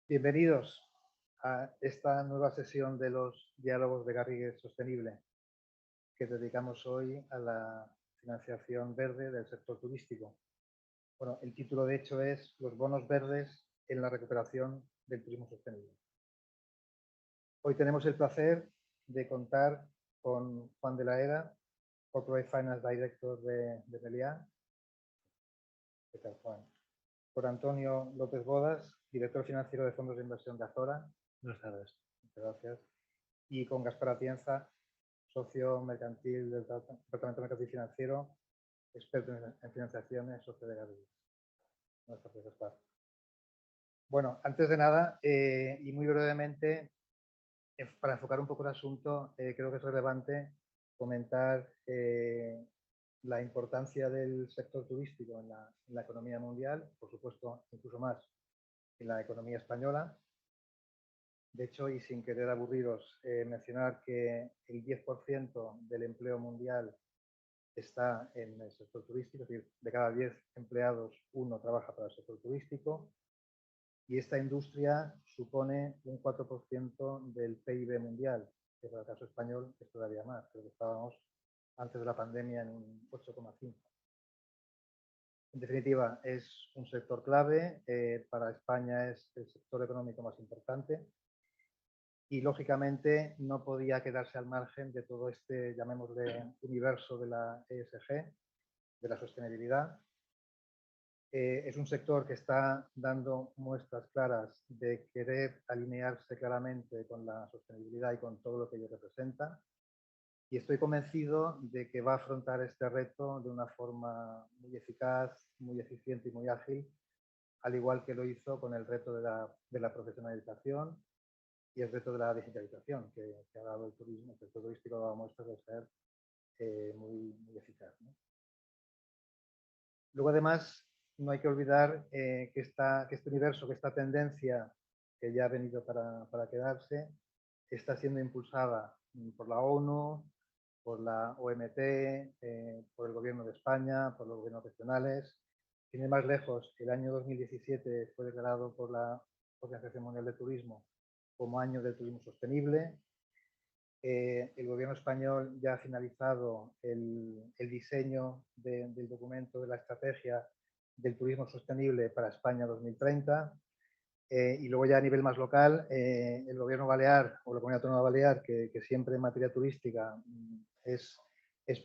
Bienvenidos a esta nueva sesión de los diálogos de Garrigues Sostenible, que dedicamos hoy a la financiación verde del sector turístico. Bueno, el título de hecho es Los bonos verdes en la recuperación del turismo sostenible. Hoy tenemos el placer de contar con Juan de la Era, Corporate Finance Director de Meliá. ¿Qué tal, Juan? Por Antonio López Bodas, director financiero de fondos de inversión de Azora. Buenas tardes. Muchas gracias. Y con Gaspar Atienza, socio mercantil del Departamento Mercantil Financiero, experto en financiaciones, socio de Garrigues. Buenas tardes, Gaspar. Bueno, antes de nada, y muy brevemente, para enfocar un poco el asunto, creo que es relevante comentar la importancia del sector turístico en la economía mundial, por supuesto, incluso más en la economía española. De hecho, y sin querer aburriros, mencionar que el 10% del empleo mundial está en el sector turístico, es decir, de cada 10 empleados, uno trabaja para el sector turístico, y esta industria supone un 4% del PIB mundial, que para el caso español es todavía más, creo que estábamos antes de la pandemia en un 8,5%. En definitiva, es un sector clave, para España es el sector económico más importante y, lógicamente, no podía quedarse al margen de todo este, llamémosle, universo de la ESG, de la sostenibilidad. Es un sector que está dando muestras claras de querer alinearse claramente con la sostenibilidad y con todo lo que ello representa. Y estoy convencido de que va a afrontar este reto de una forma muy eficaz, muy eficiente y muy ágil, al igual que lo hizo con el reto de la profesionalización y el reto de la digitalización, que ha dado el turismo, el sector turístico ha dado muestras de ser muy eficaz, ¿no? Luego, además, no hay que olvidar que este universo, que esta tendencia que ya ha venido para quedarse, está siendo impulsada por la ONU, por la OMT, por el Gobierno de España, por los gobiernos regionales. Sin ir más lejos, el año 2017 fue declarado por la Organización Mundial de Turismo como año del turismo sostenible. El gobierno español ya ha finalizado el diseño del documento de la estrategia del turismo sostenible para España 2030. Y luego ya a nivel más local, el gobierno balear o la comunidad autónoma balear, que siempre en materia turística es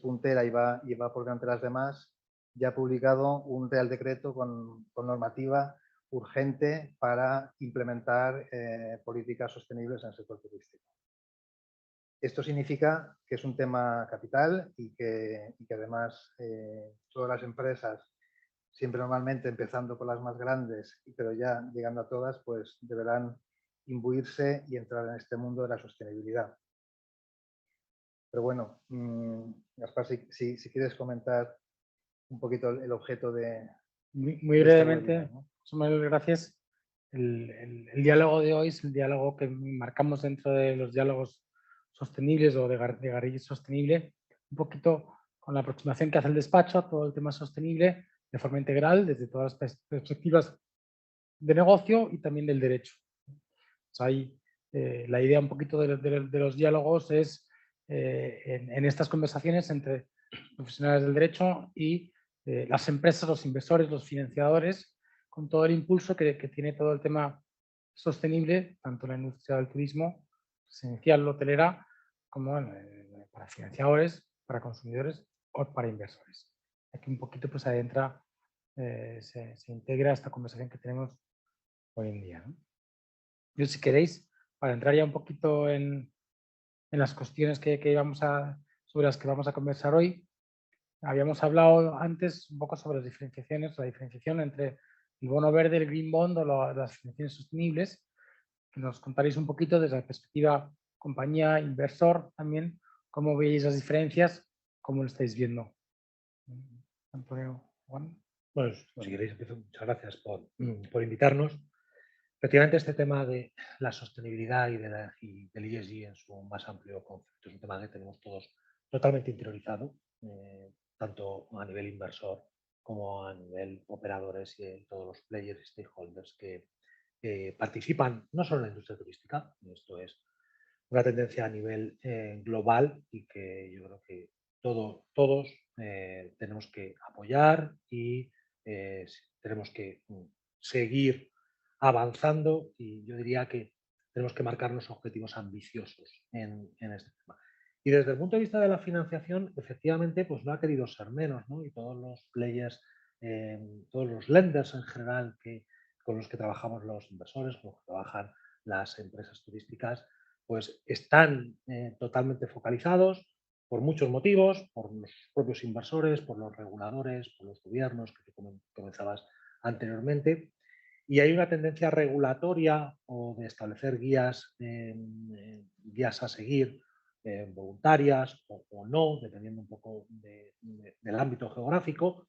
puntera y va por delante de las demás, ya ha publicado un Real Decreto con normativa urgente para implementar políticas sostenibles en el sector turístico. Esto significa que es un tema capital y que además todas las empresas, siempre normalmente empezando por las más grandes, pero ya llegando a todas, pues deberán imbuirse y entrar en este mundo de la sostenibilidad. Pero bueno, Gaspar, si quieres comentar un poquito el objeto de Muy este brevemente, webinar, ¿no? Manuel, gracias. El diálogo de hoy es el diálogo que marcamos dentro de los diálogos sostenibles o de Garrigues Sostenible, un poquito con la aproximación que hace el despacho a todo el tema sostenible de forma integral, desde todas las perspectivas de negocio y también del derecho. Ahí, la idea un poquito de los diálogos es, en estas conversaciones entre profesionales del derecho y las empresas, los inversores, los financiadores, con todo el impulso que tiene todo el tema sostenible, tanto en la industria del turismo, residencial, hotelera, como para financiadores, para consumidores o para inversores. Aquí un poquito pues adentra, se integra esta conversación que tenemos hoy en día, ¿no? Yo, si queréis, para entrar ya un poquito en las cuestiones sobre las que vamos a conversar hoy, habíamos hablado antes un poco sobre las diferenciaciones, la diferenciación entre el bono verde, el green bond o las financiaciones sostenibles, que nos contaréis un poquito desde la perspectiva compañía, inversor también, cómo veis las diferencias, cómo lo estáis viendo. Antonio, Juan. Bueno, si queréis empiezo. Muchas gracias por invitarnos. Efectivamente, este tema de la sostenibilidad y del ESG en su más amplio concepto es un tema que tenemos todos totalmente interiorizado, tanto a nivel inversor como a nivel operadores y todos los players y stakeholders que participan no solo en la industria turística, esto es una tendencia a nivel global y que yo creo que todos tenemos que apoyar y tenemos que seguir avanzando, y yo diría que tenemos que marcarnos objetivos ambiciosos en este tema. Y desde el punto de vista de la financiación, efectivamente, pues no ha querido ser menos, ¿no? Y todos los players, todos los lenders en general con los que trabajamos los inversores, con los que trabajan las empresas turísticas, pues están totalmente focalizados por muchos motivos, por los propios inversores, por los reguladores, por los gobiernos que tú comenzabas anteriormente. Y hay una tendencia regulatoria o de establecer guías, guías a seguir, voluntarias o no, dependiendo un poco del ámbito geográfico.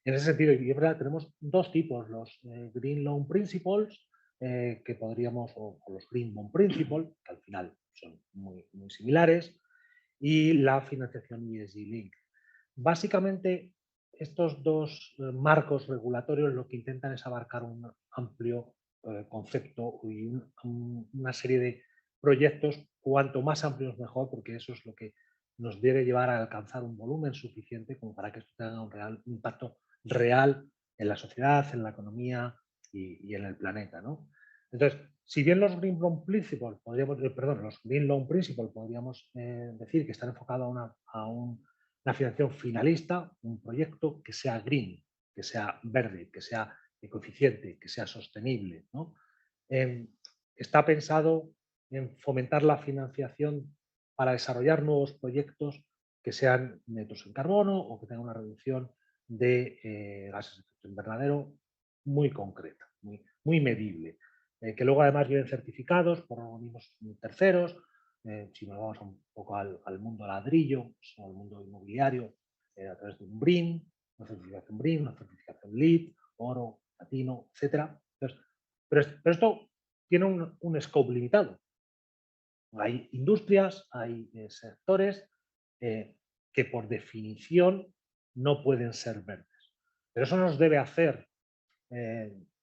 En ese sentido, y es verdad, tenemos dos tipos, los Green Loan Principles, que podríamos, o los Green Bond Principles, que al final son muy similares, y la financiación ESG Link. Básicamente, estos dos marcos regulatorios lo que intentan es abarcar un amplio concepto y una serie de proyectos, cuanto más amplios mejor, porque eso es lo que nos debe llevar a alcanzar un volumen suficiente como para que esto tenga un impacto real en la sociedad, en la economía y en el planeta, ¿no? Entonces, si bien los Green Loan Principles podríamos, los Green Loan Principles podríamos decir que están enfocados a una financiación finalista, un proyecto que sea green, que sea verde, que sea ecoeficiente, que sea sostenible, ¿no? Está pensado en fomentar la financiación para desarrollar nuevos proyectos que sean netos en carbono o que tengan una reducción de gases de efecto invernadero muy concreta, muy medible, que luego además vienen certificados por organismos terceros. Si nos vamos un poco al mundo ladrillo, al mundo inmobiliario, a través de un BRIN, una certificación BRIN, una certificación LEED, oro, platino, etc. Pero esto tiene un scope limitado. Hay industrias, hay sectores que por definición no pueden ser verdes. Pero eso nos debe hacer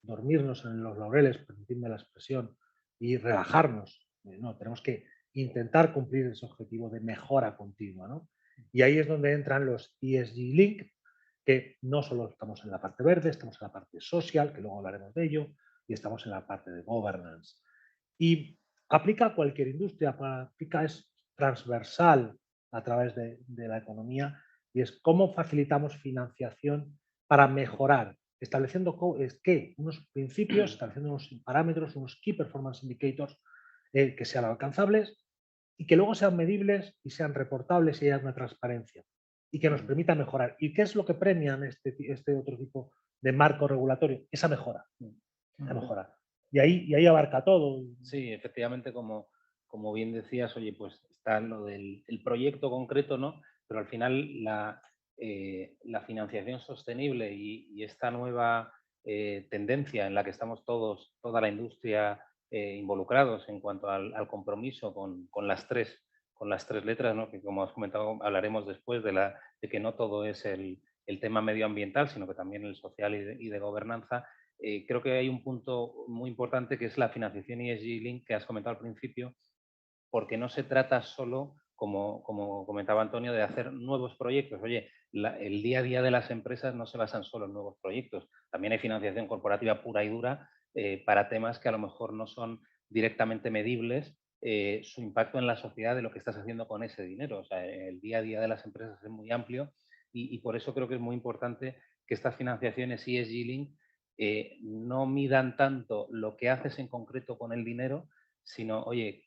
dormirnos en los laureles, permitidme la expresión, y relajarnos. No, tenemos que intentar cumplir ese objetivo de mejora continua, ¿no? Y ahí es donde entran los ESG Link, que no solo estamos en la parte verde, estamos en la parte social, que luego hablaremos de ello, y estamos en la parte de governance. Y aplica a cualquier industria, es transversal a través de la economía, y es cómo facilitamos financiación para mejorar, estableciendo unos principios, estableciendo unos parámetros, unos Key Performance Indicators que sean alcanzables y que luego sean medibles y sean reportables y haya una transparencia y que nos permita mejorar. ¿Y qué es lo que premian este otro tipo de marco regulatorio? Esa mejora. Esa mejora. Y ahí abarca todo. Sí, efectivamente, como bien decías, oye, pues está lo del proyecto concreto, ¿no? Pero al final la financiación sostenible y esta nueva tendencia en la que estamos toda la industria involucrados en cuanto al compromiso con las tres letras, ¿no? Que como has comentado, hablaremos después de que no todo es el tema medioambiental, sino que también el social y de gobernanza. Creo que hay un punto muy importante que es la financiación ESG Link que has comentado al principio, porque no se trata solo, como comentaba Antonio, de hacer nuevos proyectos. Oye, el día a día de las empresas no se basan solo en nuevos proyectos. También hay financiación corporativa pura y dura para temas que a lo mejor no son directamente medibles su impacto en la sociedad de lo que estás haciendo con ese dinero. O sea, el día a día de las empresas es muy amplio y por eso creo que es muy importante que estas financiaciones ESG Link no midan tanto lo que haces en concreto con el dinero, sino, oye,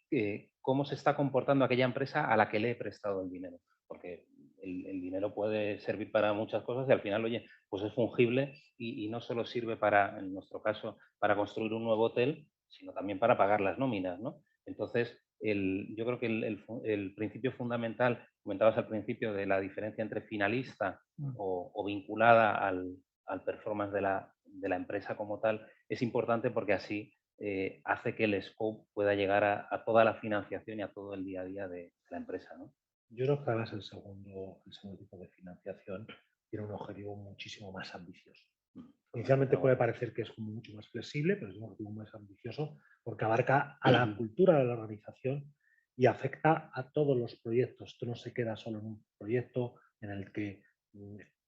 cómo se está comportando aquella empresa a la que le he prestado el dinero. Porque el dinero puede servir para muchas cosas y al final, oye, pues es fungible y no solo sirve para, en nuestro caso, para construir un nuevo hotel, sino también para pagar las nóminas, ¿no? Entonces, yo creo que el principio fundamental, comentabas al principio de la diferencia entre finalista o vinculada al performance de la empresa como tal, es importante porque así hace que el scope pueda llegar a toda la financiación y a todo el día a día de la empresa, ¿no? Yo creo que además el segundo tipo de financiación tiene un objetivo muchísimo más ambicioso. Inicialmente puede parecer que es como mucho más flexible, pero es un objetivo más ambicioso porque abarca a la cultura de la organización y afecta a todos los proyectos. Esto no se queda solo en un proyecto en el que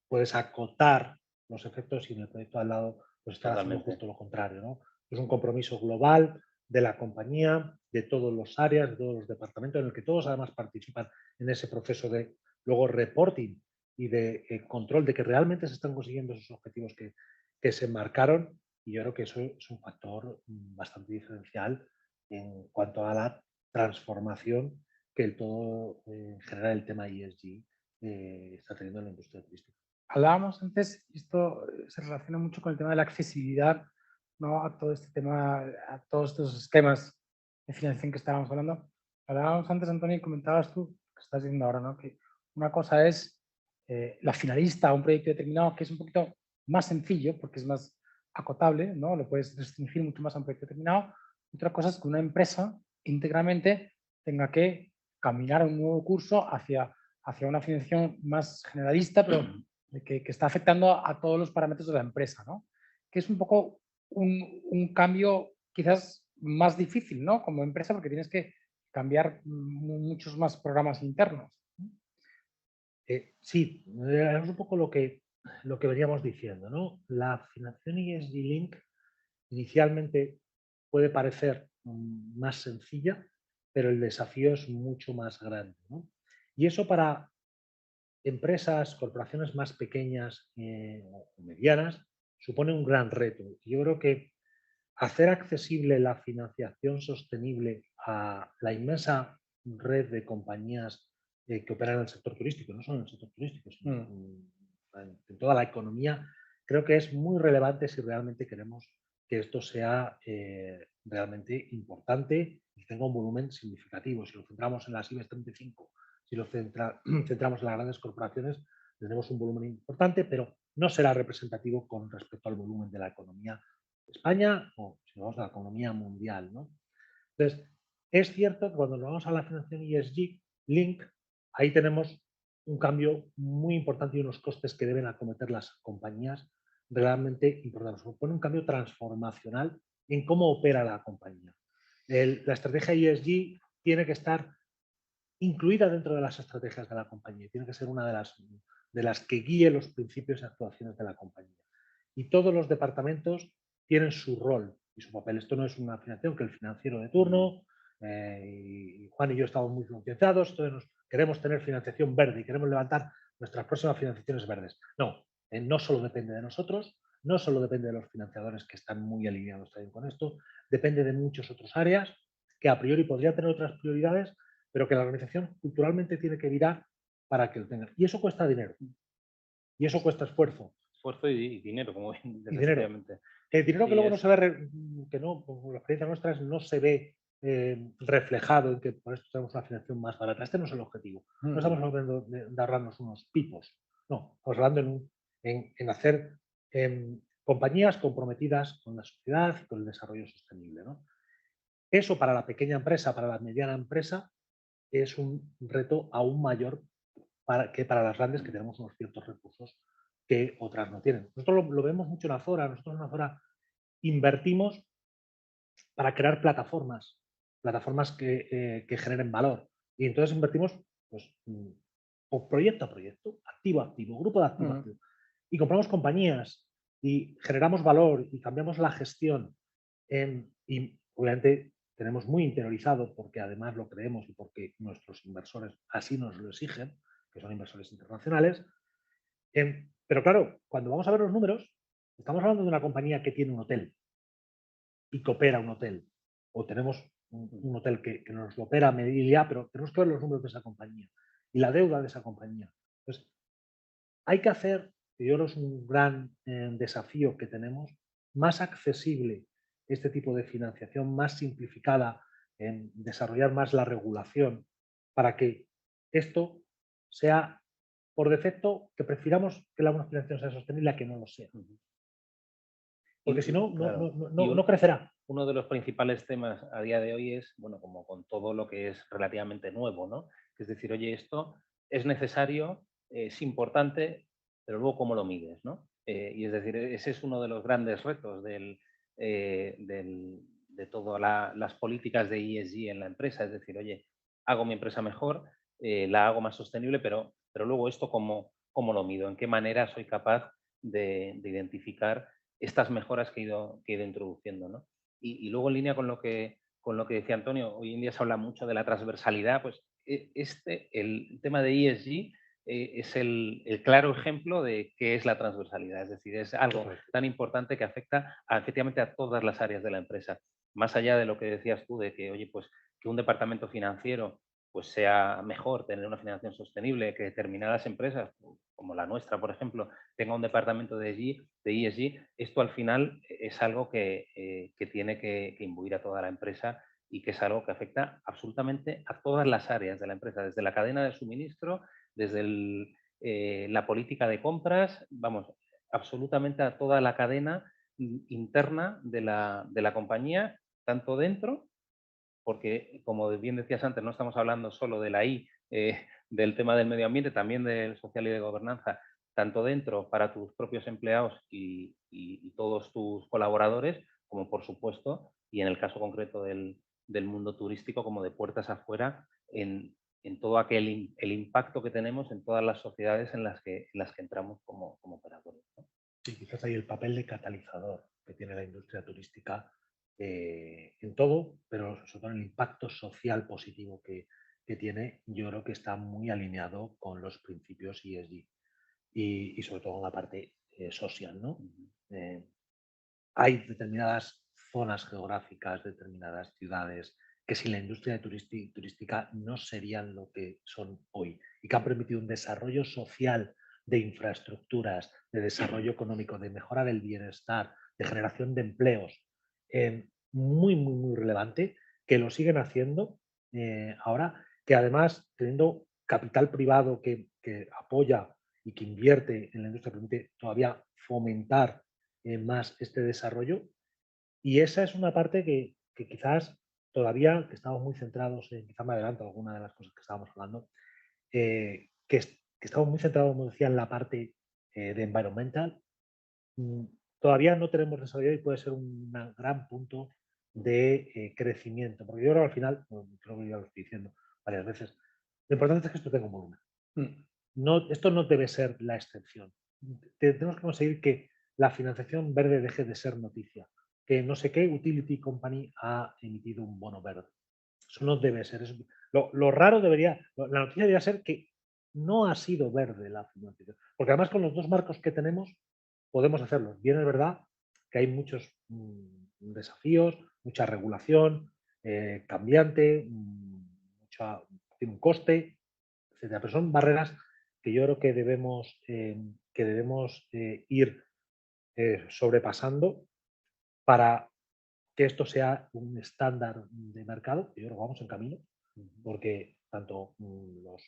puedes acotar los efectos y en el proyecto al lado pues estar haciendo justo lo contrario, ¿no? Es un compromiso global de la compañía, de todas las áreas, de todos los departamentos, en el que todos además participan en ese proceso de luego reporting y de control de que realmente se están consiguiendo esos objetivos que se marcaron, y yo creo que eso es un factor bastante diferencial en cuanto a la transformación que el todo, en general, el tema ESG está teniendo en la industria turística. Hablábamos antes, y esto se relaciona mucho con el tema de la accesibilidad, ¿no? A todo este tema, a todos estos esquemas de financiación que estábamos hablando. Hablábamos antes, Antonio, y comentabas tú, que estás diciendo ahora, ¿no? Que una cosa es la finalista a un proyecto determinado, que es un poquito más sencillo, porque es más acotable, ¿no? Lo puedes restringir mucho más a un proyecto determinado. Otra cosa es que una empresa íntegramente tenga que caminar un nuevo curso hacia una financiación más generalista, pero que está afectando a todos los parámetros de la empresa, ¿no? Que es un poco un cambio quizás más difícil, ¿no? Como empresa, porque tienes que cambiar muchos más programas internos. Sí, es un poco lo que veníamos diciendo, ¿no? La financiación ESG Link inicialmente puede parecer más sencilla, pero el desafío es mucho más grande, ¿no? Y eso para empresas, corporaciones más pequeñas o medianas, supone un gran reto. Yo creo que hacer accesible la financiación sostenible a la inmensa red de compañías que operan en el sector turístico, no solo en el sector turístico, sino en toda la economía, creo que es muy relevante si realmente queremos que esto sea realmente importante y tenga un volumen significativo. Si lo centramos en las IBEX 35, si lo centramos en las grandes corporaciones, tenemos un volumen importante, pero no será representativo con respecto al volumen de la economía de España o si vamos a la economía mundial, ¿no? Entonces, es cierto que cuando nos vamos a la financiación ESG Link, ahí tenemos un cambio muy importante y unos costes que deben acometer las compañías realmente importantes. Supone un cambio transformacional en cómo opera la compañía. La estrategia ESG tiene que estar incluida dentro de las estrategias de la compañía. Tiene que ser una de las que guíe los principios y actuaciones de la compañía. Y todos los departamentos tienen su rol y su papel. Esto no es una financiación que el financiero de turno, y Juan y yo estamos muy concienciados, queremos tener financiación verde y queremos levantar nuestras próximas financiaciones verdes. No, no solo depende de nosotros, no solo depende de los financiadores que están muy alineados también con esto, depende de muchas otras áreas que a priori podrían tener otras prioridades, pero que la organización culturalmente tiene que virar para que lo tengan. Y eso cuesta dinero. Y eso cuesta esfuerzo. Esfuerzo y dinero, como bien y dinero. Dinero que luego no se ve, que no, por la experiencia nuestra no se ve reflejado en que por esto tenemos una financiación más barata. Este no es el objetivo. No estamos hablando de ahorrarnos unos pipos. No, estamos hablando en hacer compañías comprometidas con la sociedad y con el desarrollo sostenible, ¿no? Eso para la pequeña empresa, para la mediana empresa, es un reto aún mayor que para las grandes, que tenemos unos ciertos recursos que otras no tienen. Nosotros lo vemos mucho en Azora. Nosotros en Azora invertimos para crear plataformas que generen valor. Y entonces invertimos pues, proyecto a proyecto, activo a activo, grupo de activo a activo. Y compramos compañías y generamos valor y cambiamos la gestión. Y obviamente tenemos muy interiorizado, porque además lo creemos y porque nuestros inversores así nos lo exigen, que son inversores internacionales. Pero claro, cuando vamos a ver los números, estamos hablando de una compañía que tiene un hotel y que opera un hotel. O tenemos un hotel que nos lo opera a medida, pero tenemos que ver los números de esa compañía y la deuda de esa compañía. Entonces, hay que hacer, y yo creo que es un gran desafío que tenemos, más accesible este tipo de financiación, más simplificada, en desarrollar más la regulación para que esto sea, por defecto, que prefiramos que la financiación sea sostenible a que no lo sea. Porque si no, claro, no crecerá. Uno de los principales temas a día de hoy es, bueno, como con todo lo que es relativamente nuevo, ¿no? Es decir, oye, esto es necesario, es importante, pero luego cómo lo mides, ¿no? Y es decir, ese es uno de los grandes retos de todas las políticas de ESG en la empresa. Es decir, oye, hago mi empresa mejor, la hago más sostenible, pero luego esto cómo lo mido, en qué manera soy capaz de identificar estas mejoras que he ido introduciendo, ¿no? Y luego en línea con lo que decía Antonio, hoy en día se habla mucho de la transversalidad, pues el tema de ESG es el claro ejemplo de qué es la transversalidad. Es decir, es algo tan importante que afecta efectivamente a todas las áreas de la empresa. Más allá de lo que decías tú, de que, oye, pues que un departamento financiero pues sea mejor tener una financiación sostenible, que determinadas empresas, como la nuestra, por ejemplo, tenga un departamento de ESG, esto al final es algo que tiene que imbuir a toda la empresa y que es algo que afecta absolutamente a todas las áreas de la empresa, desde la cadena de suministro, desde la política de compras, vamos, absolutamente a toda la cadena interna de la compañía, tanto dentro, porque como bien decías antes, no estamos hablando solo de la I, del tema del medio ambiente, también del social y de gobernanza, tanto dentro para tus propios empleados y todos tus colaboradores, como por supuesto, y en el caso concreto del mundo turístico, como de puertas afuera, en todo el impacto que tenemos en todas las sociedades en las que entramos como operadores, ¿no? Sí, quizás ahí el papel de catalizador que tiene la industria turística en todo, pero sobre todo en el impacto social positivo que tiene, yo creo que está muy alineado con los principios ESG y sobre todo en la parte social, ¿no? Hay determinadas zonas geográficas, determinadas ciudades, que sin la industria turística no serían lo que son hoy y que han permitido un desarrollo social de infraestructuras, de desarrollo económico, de mejora del bienestar, de generación de empleos, muy, muy, muy relevante, que lo siguen haciendo ahora, que además teniendo capital privado que apoya y que invierte en la industria, permite todavía fomentar más este desarrollo. Y esa es una parte que quizás todavía, que estamos muy centrados en, quizás me adelanto alguna de las cosas que estábamos hablando, que estamos muy centrados, como decía, en la parte de environmental. Todavía no tenemos desarrollado y puede ser un gran punto de crecimiento, porque yo creo que al final, creo que ya lo estoy diciendo varias veces, lo importante es que esto tenga un volumen. No, esto no debe ser la excepción. Tenemos que conseguir que la financiación verde deje de ser noticia, que no sé qué utility company ha emitido un bono verde. Eso no debe ser. Lo raro debería, la noticia debería ser que no ha sido verde la financiación, porque además con los dos marcos que tenemos podemos hacerlo. Bien es verdad que hay muchos desafíos, mucha regulación cambiante, tiene un coste, etcétera, pero son barreras que yo creo que debemos ir sobrepasando para que esto sea un estándar de mercado, que yo creo que vamos en camino, porque tanto los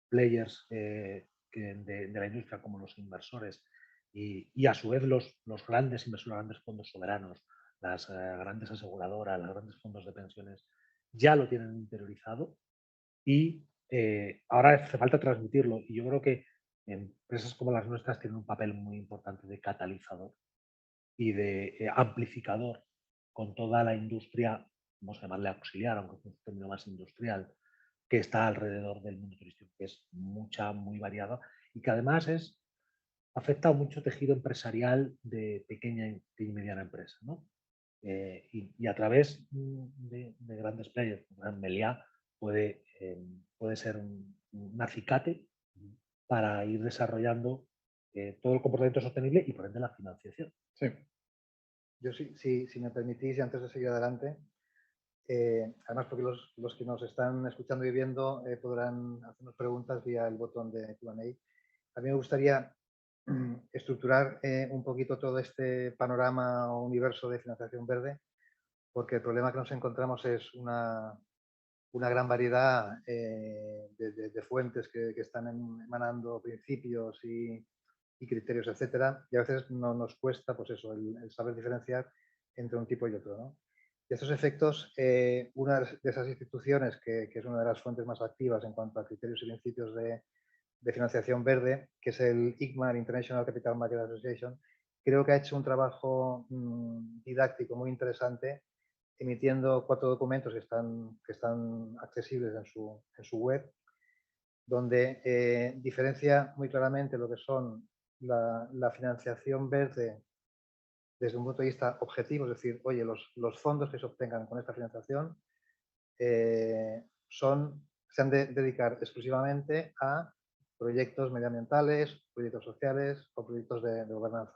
players de la industria como los inversores y a su vez los grandes inversores, los grandes fondos soberanos, las grandes aseguradoras, los grandes fondos de pensiones, ya lo tienen interiorizado y ahora hace falta transmitirlo. Y yo creo que empresas como las nuestras tienen un papel muy importante de catalizador y de amplificador con toda la industria, vamos a llamarle auxiliar, aunque es un término más industrial, que está alrededor del mundo turístico, que es mucha, muy variada y que además afecta a mucho tejido empresarial de pequeña y mediana empresa, ¿no? Y a través de grandes players, Meliá puede ser un acicate para ir desarrollando todo el comportamiento sostenible y por ende la financiación. Sí. Yo si me permitís, y antes de seguir adelante, además porque los que nos están escuchando y viendo podrán hacernos preguntas vía el botón de Q&A. A mí me gustaría estructurar un poquito todo este panorama o universo de financiación verde, porque el problema que nos encontramos es una gran variedad de fuentes que están emanando principios y criterios, etcétera, y a veces no nos cuesta pues eso, el saber diferenciar entre un tipo y otro, ¿no? Y estos efectos, una de esas instituciones que es una de las fuentes más activas en cuanto a criterios y principios de de financiación verde, que es el ICMA, International Capital Market Association, creo que ha hecho un trabajo didáctico muy interesante, emitiendo 4 documentos que están accesibles en su web, donde diferencia muy claramente lo que son la financiación verde desde un punto de vista objetivo, es decir, oye, los fondos que se obtengan con esta financiación se han de dedicar exclusivamente a proyectos medioambientales, proyectos sociales o proyectos de gobernanza.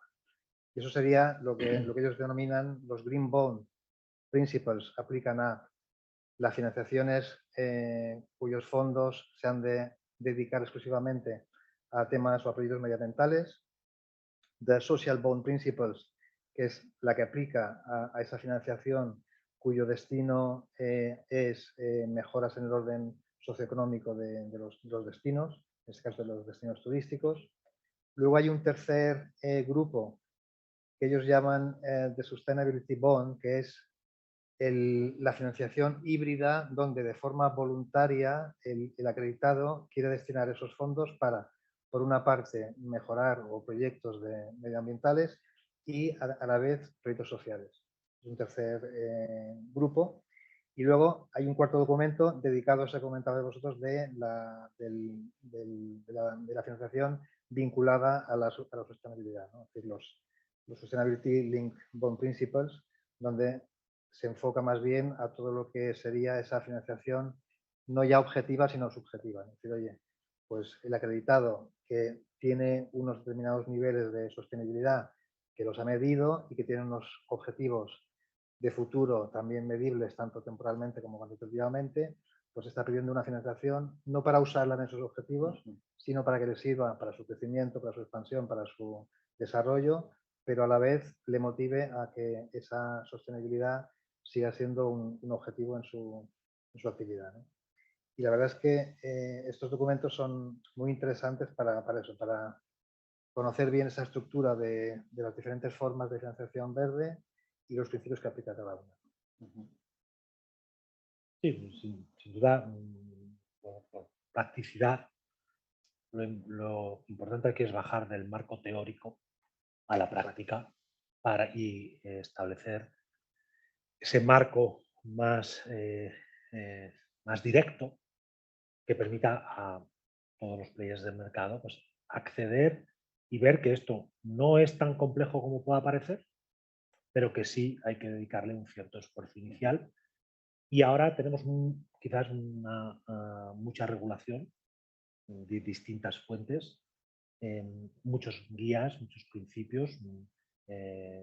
Y eso sería lo que ellos denominan los Green Bond Principles, aplican a las financiaciones cuyos fondos se han de dedicar exclusivamente a temas o a proyectos medioambientales. The Social Bond Principles, que es la que aplica a esa financiación cuyo destino es mejoras en el orden socioeconómico de los destinos, en este caso de los destinos turísticos. Luego hay un tercer grupo que ellos llaman The Sustainability Bond, que es la financiación híbrida, donde de forma voluntaria el acreditado quiere destinar esos fondos para, por una parte, mejorar o proyectos medioambientales y a la vez proyectos sociales. Es un tercer grupo. Y luego hay un cuarto documento dedicado, os he comentado de vosotros, de la financiación vinculada a la sostenibilidad, ¿no? Es decir, los Sustainability Linked Bond Principles, donde se enfoca más bien a todo lo que sería esa financiación no ya objetiva, sino subjetiva. Es decir, oye, pues el acreditado que tiene unos determinados niveles de sostenibilidad, que los ha medido y que tiene unos objetivos de futuro también medibles, tanto temporalmente como cuantitativamente, pues está pidiendo una financiación no para usarla en esos objetivos, sino para que le sirva para su crecimiento, para su expansión, para su desarrollo, pero a la vez le motive a que esa sostenibilidad siga siendo un objetivo en su actividad, ¿no? Y la verdad es que estos documentos son muy interesantes para eso, para conocer bien esa estructura de las diferentes formas de financiación verde y los principios que aplica cada una. Sí, sin duda, por practicidad, lo importante aquí es bajar del marco teórico a la práctica y establecer ese marco más directo que permita a todos los players del mercado pues, acceder y ver que esto no es tan complejo como pueda parecer, pero que sí hay que dedicarle un cierto esfuerzo inicial. Y ahora tenemos quizás mucha regulación de distintas fuentes, muchos guías, muchos principios,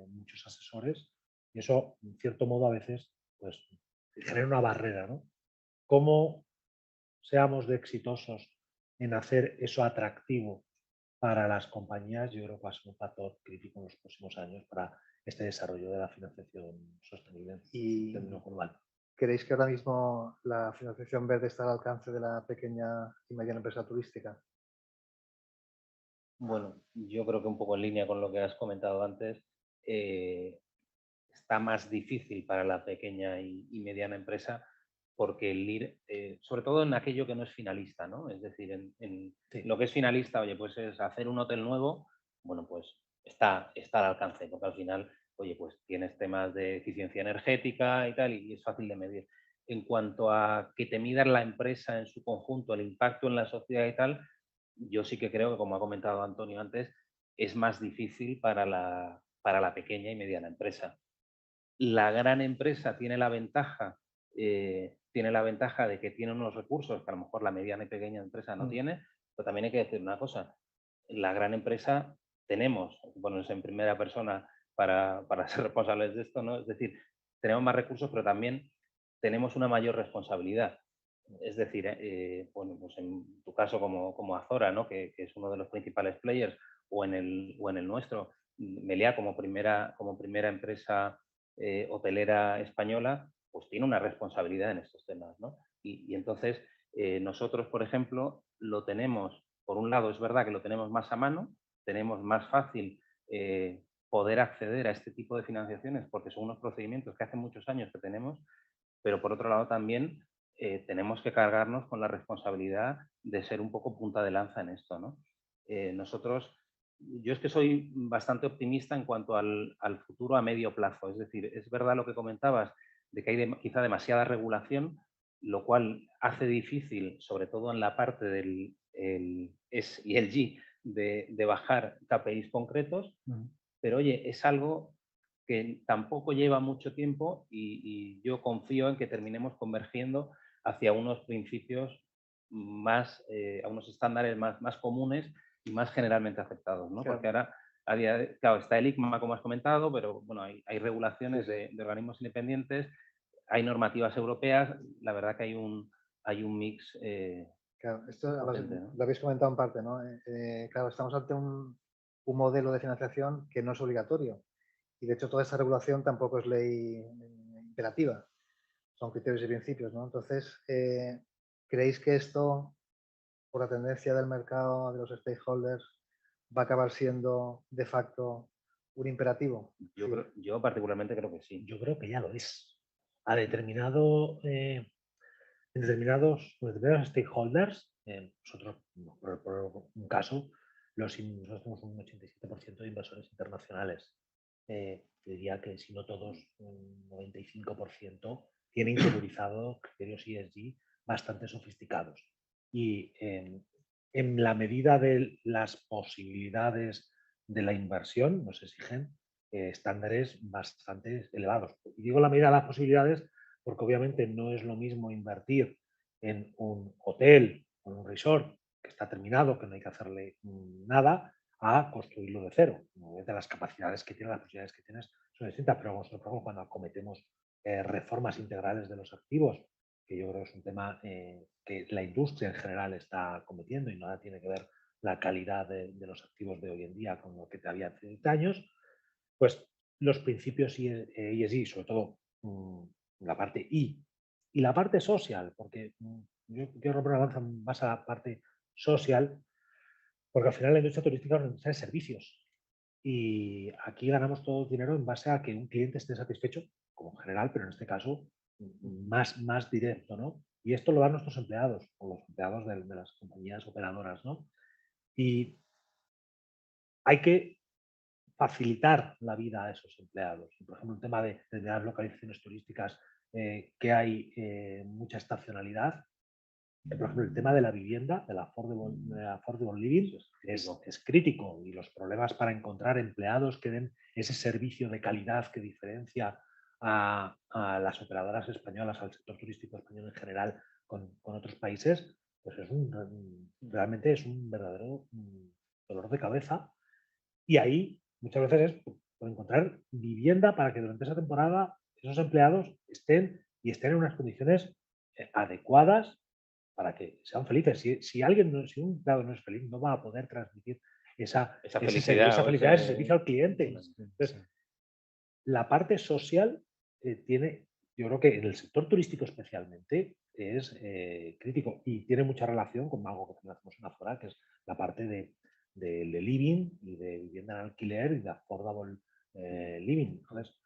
muchos asesores, y eso, en cierto modo, a veces pues, genera una barrera, ¿no? ¿Cómo seamos de exitosos en hacer eso atractivo para las compañías? Yo creo que va a ser un factor crítico en los próximos años para este desarrollo de la financiación sostenible en términos global. ¿Creéis que ahora mismo la financiación verde está al alcance de la pequeña y mediana empresa turística? Bueno, yo creo que un poco en línea con lo que has comentado antes, está más difícil para la pequeña y mediana empresa porque el ir, sobre todo en aquello que no es finalista, ¿no? Es decir, en lo que es finalista, oye, pues es hacer un hotel nuevo, bueno, pues está al alcance, porque al final, oye, pues tienes temas de eficiencia energética y tal, y es fácil de medir. En cuanto a que te midan la empresa en su conjunto, el impacto en la sociedad y tal, yo sí que creo que, como ha comentado Antonio antes, es más difícil para la pequeña y mediana empresa. La gran empresa tiene la ventaja de que tiene unos recursos que a lo mejor la mediana y pequeña empresa no tiene, pero también hay que decir una cosa, la gran empresa tenemos, ponernos en primera persona para ser responsables de esto, ¿no? Es decir, tenemos más recursos, pero también tenemos una mayor responsabilidad. Es decir, bueno, pues en tu caso como Azora, ¿no? que es uno de los principales players, o en el nuestro, Meliá como primera empresa hotelera española, pues tiene una responsabilidad en estos temas, ¿no? Y entonces nosotros, por ejemplo, lo tenemos, por un lado es verdad que lo tenemos más a mano, tenemos más fácil poder acceder a este tipo de financiaciones porque son unos procedimientos que hace muchos años que tenemos, pero por otro lado también tenemos que cargarnos con la responsabilidad de ser un poco punta de lanza en esto, ¿no? Yo es que soy bastante optimista en cuanto al futuro a medio plazo. Es decir, es verdad lo que comentabas de que hay quizá demasiada regulación, lo cual hace difícil, sobre todo en la parte del S y el G, de bajar KPIs concretos, pero oye, es algo que tampoco lleva mucho tiempo y yo confío en que terminemos convergiendo hacia unos principios más, a unos estándares más comunes y más generalmente aceptados, ¿no? Claro. Porque ahora, claro, está el ICMA, como has comentado, pero bueno, hay regulaciones de organismos independientes, hay normativas europeas, la verdad que hay un mix. Claro, esto potente, ¿no? lo habéis comentado en parte, ¿no? Claro, estamos ante un modelo de financiación que no es obligatorio y de hecho toda esa regulación tampoco es ley imperativa, son criterios y principios, ¿no? Entonces, ¿creéis que esto, por la tendencia del mercado, de los stakeholders, va a acabar siendo de facto un imperativo? Yo particularmente creo que sí. Yo creo que ya lo es. A determinados stakeholders, nosotros, por un caso, nosotros tenemos un 87% de inversores internacionales. Diría que si no todos, un 95% tiene interiorizado criterios ESG bastante sofisticados. Y en la medida de las posibilidades de la inversión, nos exigen estándares bastante elevados. Y digo la medida de las posibilidades porque obviamente no es lo mismo invertir en un hotel o en un resort que está terminado, que no hay que hacerle nada, a construirlo de cero. De las capacidades que tiene, las posibilidades que tienes son distintas, pero nosotros cuando acometemos reformas integrales de los activos, que yo creo que es un tema que la industria en general está acometiendo y nada tiene que ver la calidad de los activos de hoy en día con lo que te había hace 30 años, pues los principios ESG, sobre todo la parte I y la parte social, porque yo quiero romper una lanza más a la parte social, porque al final la industria turística es una industria de servicios y aquí ganamos todo el dinero en base a que un cliente esté satisfecho, como en general, pero en este caso más directo, ¿no? Y esto lo dan nuestros empleados o los empleados de las compañías operadoras, ¿no? Y hay que facilitar la vida a esos empleados. Por ejemplo, el tema de las localizaciones turísticas, que hay mucha estacionalidad. Por ejemplo, el tema de la vivienda, de la affordable living, es crítico y los problemas para encontrar empleados que den ese servicio de calidad que diferencia a las operadoras españolas, al sector turístico español en general con otros países, pues realmente es un verdadero dolor de cabeza. Y ahí muchas veces es por encontrar vivienda para que durante esa temporada esos empleados estén en unas condiciones adecuadas para que sean felices. Si un empleado no es feliz, no va a poder transmitir esa felicidad, ese servicio al cliente. Entonces, la parte social tiene, yo creo que en el sector turístico especialmente, es crítico y tiene mucha relación con algo que hacemos en Azora, que es la parte de living y de vivienda en alquiler y de affordable living. Entonces,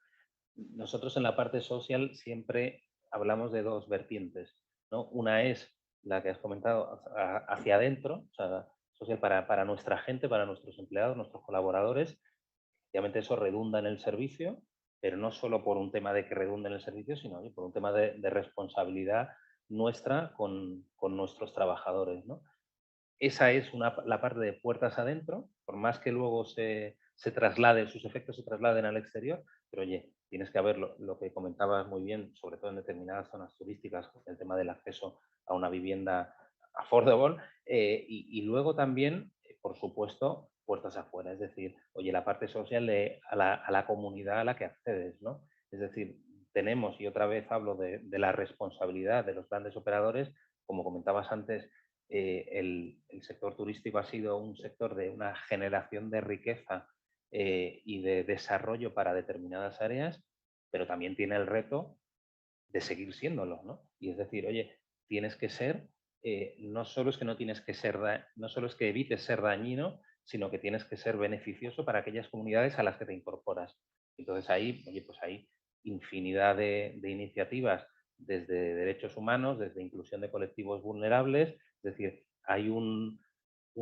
nosotros en la parte social siempre hablamos de dos vertientes, ¿no? Una es la que has comentado hacia adentro, o sea, social para nuestra gente, para nuestros empleados, nuestros colaboradores. Obviamente eso redunda en el servicio, pero no solo por un tema de que redunde en el servicio, sino por un tema de responsabilidad nuestra con nuestros trabajadores, ¿no? Esa es la parte de puertas adentro, por más que luego sus efectos se trasladen al exterior, pero oye, tienes que ver lo que comentabas muy bien, sobre todo en determinadas zonas turísticas, el tema del acceso a una vivienda affordable, y luego también, por supuesto, puertas afuera, es decir, oye, la parte social a la comunidad a la que accedes, ¿no? Es decir, tenemos, y otra vez hablo de la responsabilidad de los grandes operadores, como comentabas antes, el sector turístico ha sido un sector de una generación de riqueza y de desarrollo para determinadas áreas, pero también tiene el reto de seguir siéndolo, ¿no? Y es decir, oye, tienes que ser, no solo es que no tienes que ser, no solo es que evites ser dañino, sino que tienes que ser beneficioso para aquellas comunidades a las que te incorporas. Entonces ahí, oye, pues hay infinidad de iniciativas desde derechos humanos, desde inclusión de colectivos vulnerables. Es decir, hay un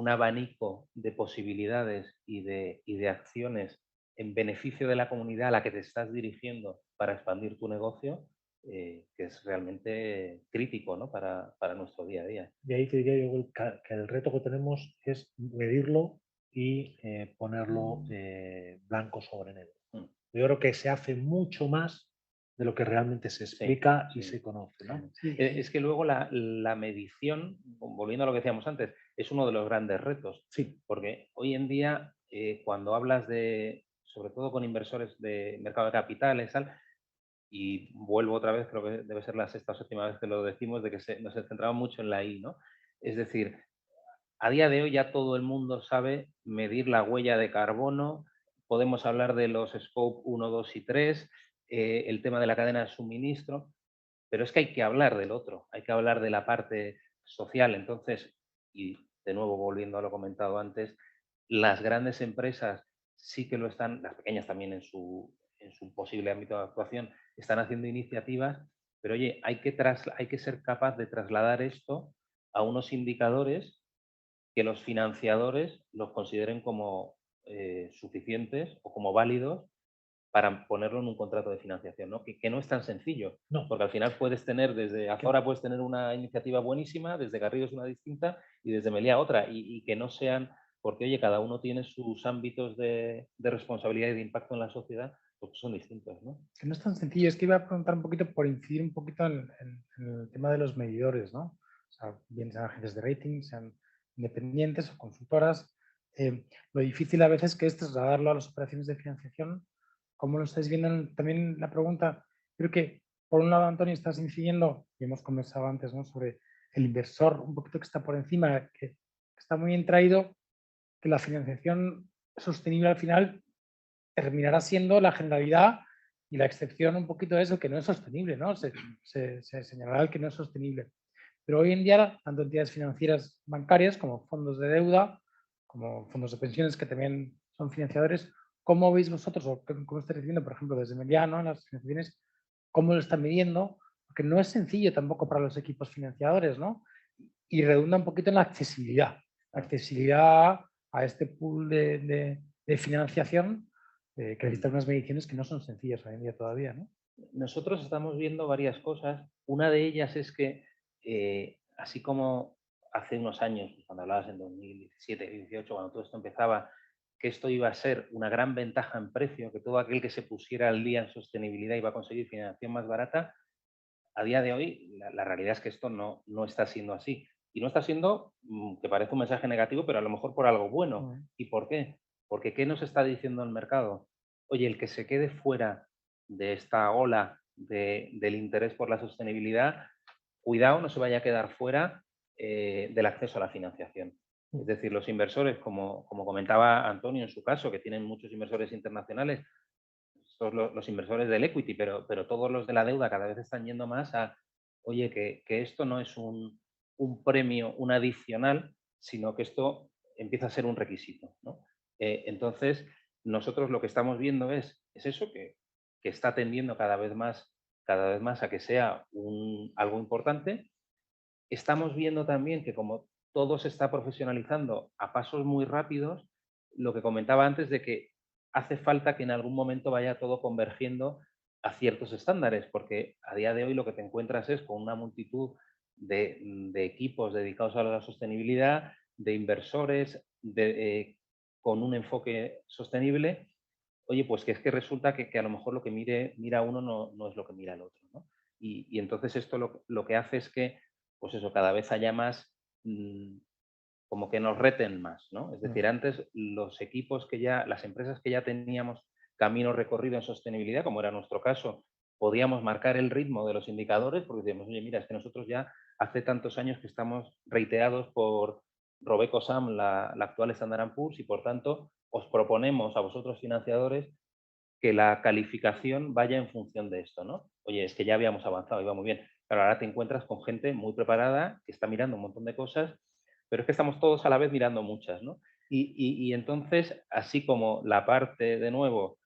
abanico de posibilidades y de acciones en beneficio de la comunidad a la que te estás dirigiendo para expandir tu negocio, que es realmente crítico, ¿no? para nuestro día a día. Y ahí te diría yo que el reto que tenemos es medirlo y ponerlo blanco sobre negro. Yo creo que se hace mucho más de lo que realmente se explica y se conoce, ¿no? Es que luego la medición, volviendo a lo que decíamos antes, es uno de los grandes retos. Sí. Porque hoy en día, cuando hablas sobre todo con inversores de mercado de capitales, y vuelvo otra vez, creo que debe ser la sexta o séptima vez que lo decimos, de que nos centramos mucho en la I, ¿no? Es decir, a día de hoy ya todo el mundo sabe medir la huella de carbono, podemos hablar de los scope 1, 2 y 3, el tema de la cadena de suministro, pero es que hay que hablar del otro, hay que hablar de la parte social. Entonces, y de nuevo volviendo a lo comentado antes, las grandes empresas sí que lo están, las pequeñas también en su posible ámbito de actuación, están haciendo iniciativas, pero oye, hay que ser capaz de trasladar esto a unos indicadores que los financiadores los consideren como suficientes o como válidos para ponerlo en un contrato de financiación, ¿no? Que no es tan sencillo, No. porque al final puedes tener, desde Azora puedes tener una iniciativa buenísima, desde Garrido una distinta y desde Meliá otra, y que no sean, porque oye, cada uno tiene sus ámbitos de responsabilidad y de impacto en la sociedad, pues son distintos, ¿no? Que no es tan sencillo, es que iba a preguntar un poquito por incidir un poquito en el tema de los medidores, ¿no? O sea, bien sean agencias de rating, sean independientes o consultoras. Lo difícil a veces que es trasladarlo a las operaciones de financiación. ¿Cómo lo estáis viendo? También la pregunta, creo que por un lado, Antonio, estás incidiendo, y hemos conversado antes, ¿no? Sobre el inversor, un poquito que está por encima, que está muy bien traído, que la financiación sostenible al final terminará siendo la generalidad y la excepción un poquito de eso, que no es sostenible, ¿no? Se señalará el que no es sostenible. Pero hoy en día, tanto entidades financieras bancarias como fondos de deuda, como fondos de pensiones que también son financiadores, ¿cómo veis vosotros, o cómo estáis diciendo, por ejemplo, desde Mediano, en las financiaciones, cómo lo están midiendo? Porque no es sencillo tampoco para los equipos financiadores, ¿no? Y redunda un poquito en la accesibilidad. La accesibilidad a este pool de financiación que necesitan unas mediciones que no son sencillas hoy en día todavía, ¿no? Nosotros estamos viendo varias cosas. Una de ellas es que, así como hace unos años, cuando hablabas en 2017, 2018, cuando todo esto empezaba, que esto iba a ser una gran ventaja en precio, que todo aquel que se pusiera al día en sostenibilidad iba a conseguir financiación más barata, a día de hoy la realidad es que esto no está siendo así. Y no está siendo, que parece un mensaje negativo, pero a lo mejor por algo bueno. ¿Y por qué? Porque ¿qué nos está diciendo el mercado? Oye, el que se quede fuera de esta ola del interés por la sostenibilidad, cuidado, no se vaya a quedar fuera del acceso a la financiación. Es decir, los inversores, como comentaba Antonio en su caso, que tienen muchos inversores internacionales, los inversores del equity, pero todos los de la deuda cada vez están yendo más a, oye, que esto no es un premio, un adicional, sino que esto empieza a ser un requisito, ¿no? Entonces, nosotros lo que estamos viendo es eso, que está tendiendo cada vez más a que sea algo importante. Estamos viendo también que como todo se está profesionalizando a pasos muy rápidos, lo que comentaba antes de que hace falta que en algún momento vaya todo convergiendo a ciertos estándares, porque a día de hoy lo que te encuentras es con una multitud de equipos dedicados a la sostenibilidad, de inversores, con un enfoque sostenible. Oye, pues que es que resulta que a lo mejor lo que mira uno no es lo que mira el otro, ¿no? Y entonces esto lo que hace es que, pues eso, cada vez haya más, como que nos reten más, ¿no? Es decir, antes los equipos las empresas que ya teníamos camino recorrido en sostenibilidad, como era nuestro caso, podíamos marcar el ritmo de los indicadores porque decíamos, oye, mira, es que nosotros ya hace tantos años que estamos reiteados por RobecoSAM, la actual Standard & Poor's, y por tanto os proponemos a vosotros financiadores que la calificación vaya en función de esto, ¿no? Oye, es que ya habíamos avanzado, iba muy bien. Pero ahora te encuentras con gente muy preparada que está mirando un montón de cosas, pero es que estamos todos a la vez mirando muchas, ¿no? Y entonces, así como la parte, de nuevo,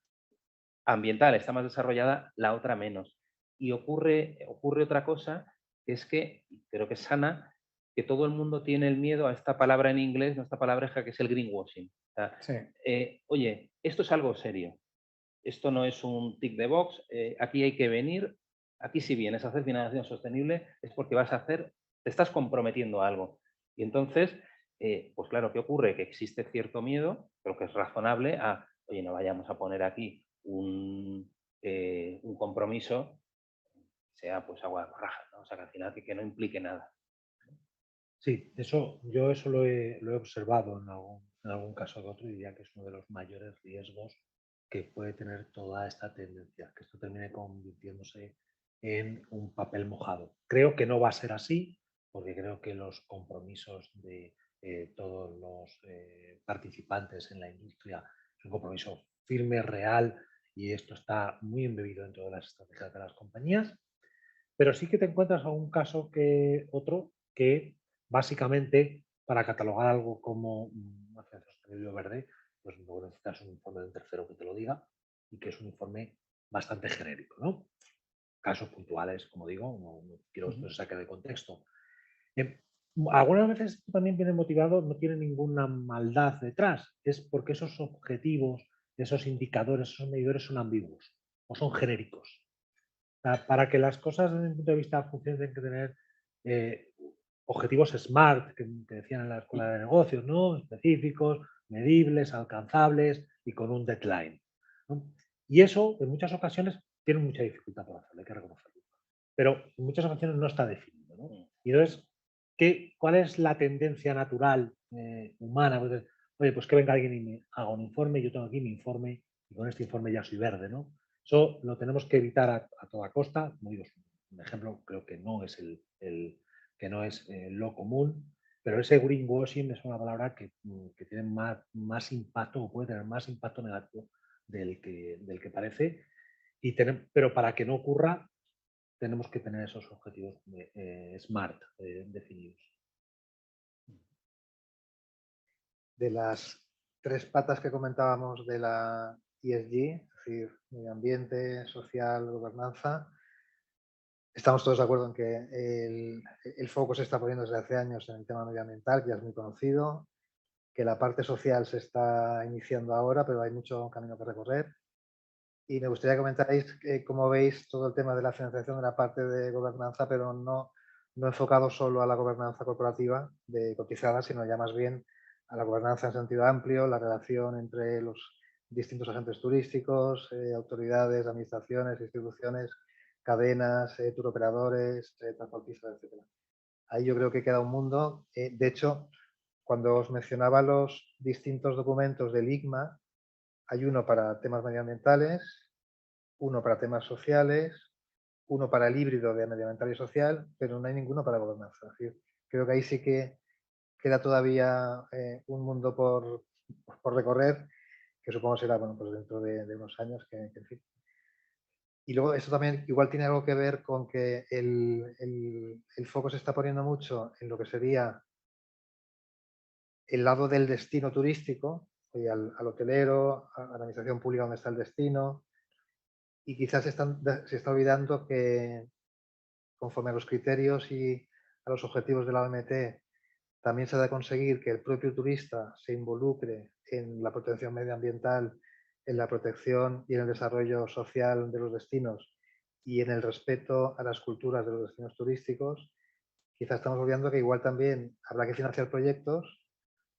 ambiental está más desarrollada, la otra menos. Y ocurre otra cosa, que es que, creo que es sana, que todo el mundo tiene el miedo a esta palabra en inglés, no esta palabreja que es el greenwashing. O sea, Sí. oye, esto es algo serio. Esto no es un tick de box, aquí hay que venir, aquí si vienes a hacer financiación sostenible es porque te estás comprometiendo a algo. Y entonces, pues claro, ¿qué ocurre? Que existe cierto miedo, pero que es razonable a, oye, no vayamos a poner aquí un compromiso, sea pues agua de borrajas, ¿no? O sea, que al final que no implique nada. Sí, yo eso lo he observado en algún caso que otro y diría que es uno de los mayores riesgos que puede tener toda esta tendencia, que esto termine convirtiéndose en un papel mojado. Creo que no va a ser así, porque creo que los compromisos de todos los participantes en la industria es un compromiso firme, real, y esto está muy embebido dentro de las estrategias de las compañías. Pero sí que te encuentras algún caso que otro que básicamente para catalogar algo como una financiación sostenible o verde, pues no necesitas un informe de un tercero que te lo diga y que es un informe bastante genérico, ¿no? Casos puntuales, como digo, no quiero que esto se saque de contexto. Algunas veces esto también viene motivado, no tiene ninguna maldad detrás, es porque esos objetivos, esos indicadores, esos medidores son ambiguos o son genéricos. Para que las cosas desde mi punto de vista funcionen, tienen que tener objetivos SMART, que decían en la escuela de negocios, ¿no? Específicos, medibles, alcanzables y con un deadline, ¿no? Y eso, en muchas ocasiones, tiene mucha dificultad para hacerlo, hay que reconocerlo. Pero en muchas ocasiones no está definido, ¿no? Y entonces, ¿cuál es la tendencia natural humana? Pues, oye, pues que venga alguien y me haga un informe, yo tengo aquí mi informe y con este informe ya soy verde, ¿no? Eso lo tenemos que evitar a toda costa. Como digo, un ejemplo, creo que no es lo común, pero ese greenwashing es una palabra que tiene más impacto o puede tener más impacto negativo del que parece. Pero para que no ocurra, tenemos que tener esos objetivos SMART definidos. De las 3 patas que comentábamos de la ESG, es decir, medio ambiente, social, gobernanza, estamos todos de acuerdo en que el foco se está poniendo desde hace años en el tema medioambiental, que ya es muy conocido, que la parte social se está iniciando ahora, pero hay mucho camino que recorrer. Y me gustaría que comentarais cómo veis todo el tema de la financiación de la parte de gobernanza, pero no enfocado solo a la gobernanza corporativa de cotizada, sino ya más bien a la gobernanza en sentido amplio, la relación entre los distintos agentes turísticos, autoridades, administraciones, instituciones, cadenas, turoperadores, transportistas, etc. Ahí yo creo que queda un mundo. De hecho, cuando os mencionaba los distintos documentos del ICMA, hay uno para temas medioambientales, uno para temas sociales, uno para el híbrido de medioambiental y social, pero no hay ninguno para gobernanza. Es decir, creo que ahí sí que queda todavía un mundo por recorrer, que supongo será bueno, pues dentro de unos años. En fin. Y luego esto también igual tiene algo que ver con que el foco se está poniendo mucho en lo que sería el lado del destino turístico, al hotelero, a la administración pública donde está el destino, y quizás se está olvidando que conforme a los criterios y a los objetivos de la OMT, también se ha de conseguir que el propio turista se involucre en la protección medioambiental, en la protección y en el desarrollo social de los destinos y en el respeto a las culturas de los destinos turísticos. Quizás estamos olvidando que igual también habrá que financiar proyectos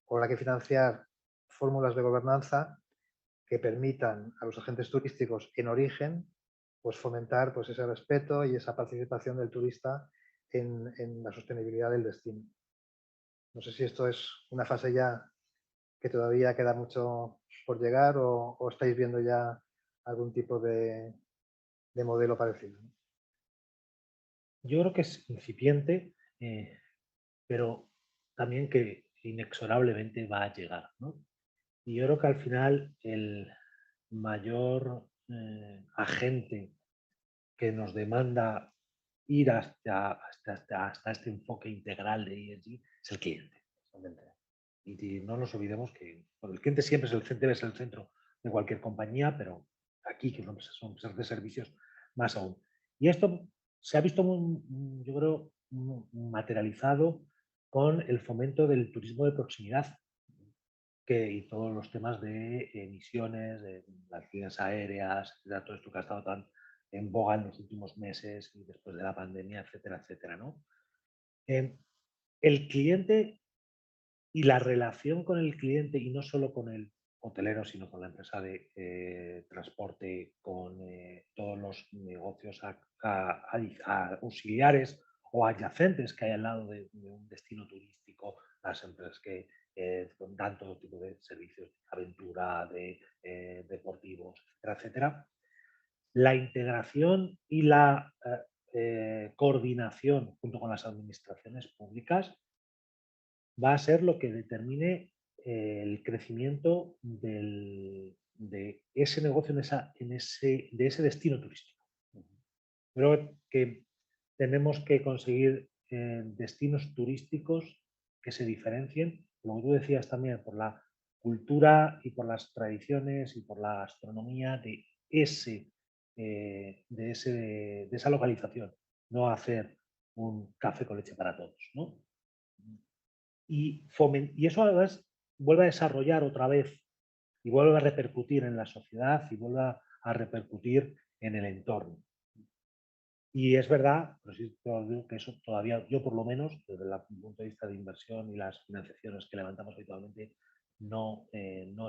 o habrá que financiar fórmulas de gobernanza que permitan a los agentes turísticos en origen pues fomentar pues ese respeto y esa participación del turista en la sostenibilidad del destino. No sé si esto es una fase ya que todavía queda mucho por llegar o estáis viendo ya algún tipo de modelo parecido. Yo creo que es incipiente, pero también que inexorablemente va a llegar, ¿no? Y yo creo que al final el mayor agente que nos demanda ir hasta este enfoque integral de ESG es el cliente. Y no nos olvidemos que el cliente siempre debe ser el centro de cualquier compañía, pero aquí, que son empresas de servicios, más aún. Y esto se ha visto, yo creo, materializado con el fomento del turismo de proximidad y todos los temas de emisiones, de las líneas aéreas, etcétera, todo esto que ha estado tan en boga en los últimos meses y después de la pandemia, etcétera, etcétera, ¿no? El cliente y la relación con el cliente, y no solo con el hotelero, sino con la empresa de transporte, con todos los negocios auxiliares o adyacentes que hay al lado de un destino turístico, las empresas que dan todo tipo de servicios de aventura, de deportivos, etcétera, etcétera. La integración y la coordinación junto con las administraciones públicas va a ser lo que determine el crecimiento de ese negocio de ese destino turístico. Creo que tenemos que conseguir destinos turísticos que se diferencien, como tú decías también, por la cultura y por las tradiciones y por la gastronomía de esa localización, no hacer un café con leche para todos, ¿no? Y eso además vuelve a desarrollar otra vez y vuelve a repercutir en la sociedad y vuelve a repercutir en el entorno. Y es verdad, pero sí digo que eso todavía, yo por lo menos, desde el punto de vista de inversión y las financiaciones que levantamos habitualmente, no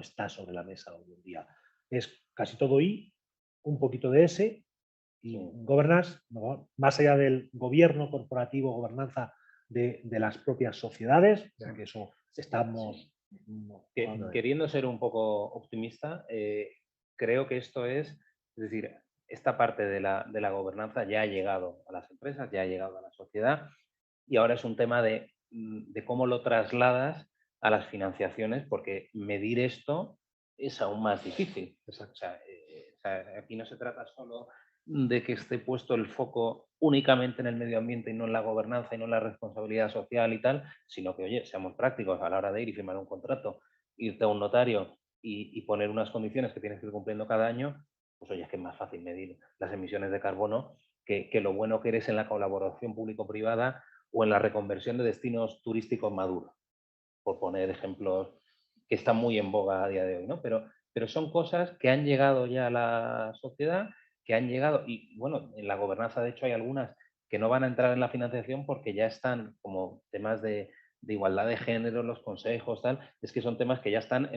está sobre la mesa hoy en día. Es casi todo I, un poquito de S, y governance, ¿no? Más allá del gobierno corporativo, gobernanza de las propias sociedades, ya que eso estamos... Queriendo ser un poco optimista, creo que esto es decir, esta parte de la gobernanza ya ha llegado a las empresas, ya ha llegado a la sociedad y ahora es un tema de cómo lo trasladas a las financiaciones, porque medir esto es aún más difícil. O sea, aquí no se trata solo de que esté puesto el foco únicamente en el medio ambiente y no en la gobernanza y no en la responsabilidad social y tal, sino que, oye, seamos prácticos a la hora de ir y firmar un contrato, irte a un notario y poner unas condiciones que tienes que ir cumpliendo cada año, pues oye, es que es más fácil medir las emisiones de carbono que lo bueno que eres en la colaboración público-privada o en la reconversión de destinos turísticos maduros, por poner ejemplos que están muy en boga a día de hoy, ¿no? Pero son cosas que han llegado ya a la sociedad, que han llegado, y bueno, en la gobernanza de hecho hay algunas que no van a entrar en la financiación porque ya están como temas de igualdad de género, los consejos, tal, es que son temas que ya están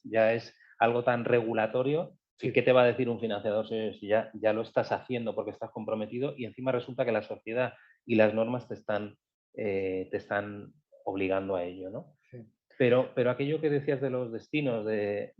ya es algo tan regulatorio. Sí. ¿Qué te va a decir un financiador si ya lo estás haciendo porque estás comprometido y encima resulta que la sociedad y las normas te están obligando a ello, ¿no? Sí. Pero aquello que decías de los destinos, de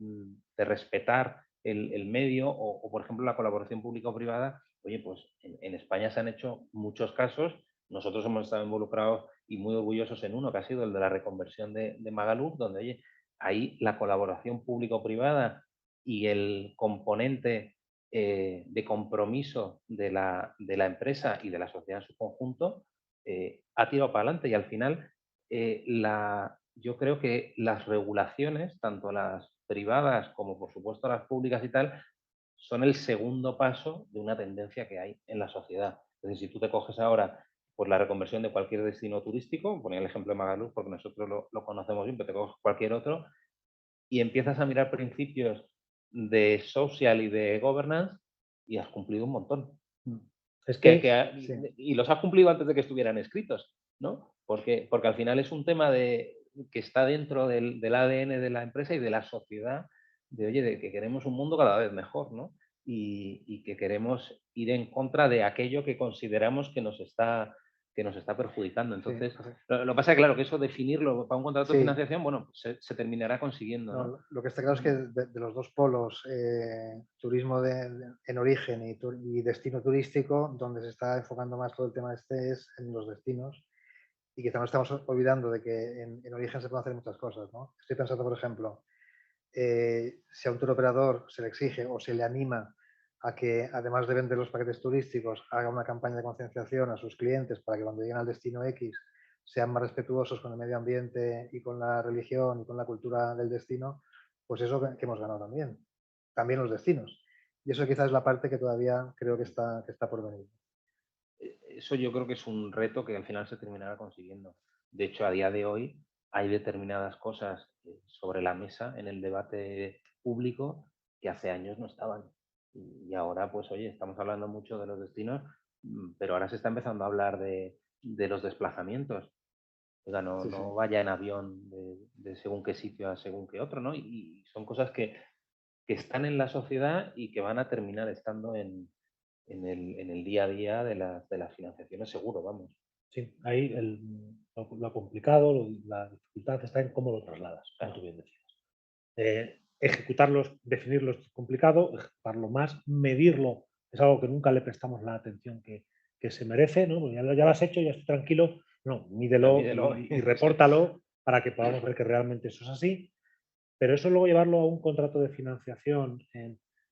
respetar el medio o, por ejemplo, la colaboración público-privada, oye, pues en España se han hecho muchos casos, nosotros hemos estado involucrados y muy orgullosos en uno, que ha sido el de la reconversión de Magaluf, donde, oye, ahí la colaboración público-privada y el componente de compromiso de la empresa y de la sociedad en su conjunto ha tirado para adelante y al final yo creo que las regulaciones, tanto las privadas como por supuesto las públicas y tal, son el segundo paso de una tendencia que hay en la sociedad. Es decir, si tú te coges ahora pues, la reconversión de cualquier destino turístico, ponía el ejemplo de Magaluf porque nosotros lo conocemos bien, pero te coges cualquier otro y empiezas a mirar principios de social y de governance y has cumplido un montón. Es sí. Y los has cumplido antes de que estuvieran escritos, ¿no? Porque al final es un tema que está dentro del ADN de la empresa y de la sociedad, de que queremos un mundo cada vez mejor, ¿no? Y que queremos ir en contra de aquello que consideramos que nos está perjudicando. Entonces, sí. Lo que pasa es que, claro, que eso definirlo para un contrato de financiación, bueno, pues se terminará consiguiendo, ¿no? Lo que está claro es que de los dos polos, turismo en origen y destino turístico, donde se está enfocando más todo el tema es en los destinos y quizá nos estamos olvidando de que en origen se pueden hacer muchas cosas, ¿no? Estoy pensando, por ejemplo, si a un tour operador se le exige o se le anima a que, además de vender los paquetes turísticos, haga una campaña de concienciación a sus clientes para que cuando lleguen al destino X sean más respetuosos con el medio ambiente y con la religión y con la cultura del destino, pues eso que hemos ganado también los destinos. Y eso quizás es la parte que todavía creo que está por venir. eso yo creo que es un reto que al final se terminará consiguiendo. De hecho, a día de hoy hay determinadas cosas sobre la mesa en el debate público que hace años no estaban. Y ahora, pues oye, estamos hablando mucho de los destinos, pero ahora se está empezando a hablar de los desplazamientos. Oiga, no, Sí, sí. no vaya en avión de según qué sitio a según qué otro, ¿no? Y son cosas que están en la sociedad y que van a terminar estando en el día a día de las financiaciones, seguro, vamos. Sí, ahí lo complicado, la dificultad está en cómo lo trasladas, como tú bien decías. Ejecutarlos, definirlos es complicado, ejecutarlo más, medirlo es algo que nunca le prestamos la atención que se merece, ¿no? Porque ya lo has hecho, ya estoy tranquilo. No, mídelo, Mídelo. y repórtalo para que podamos ver que realmente eso es así. Pero eso luego llevarlo a un contrato de financiación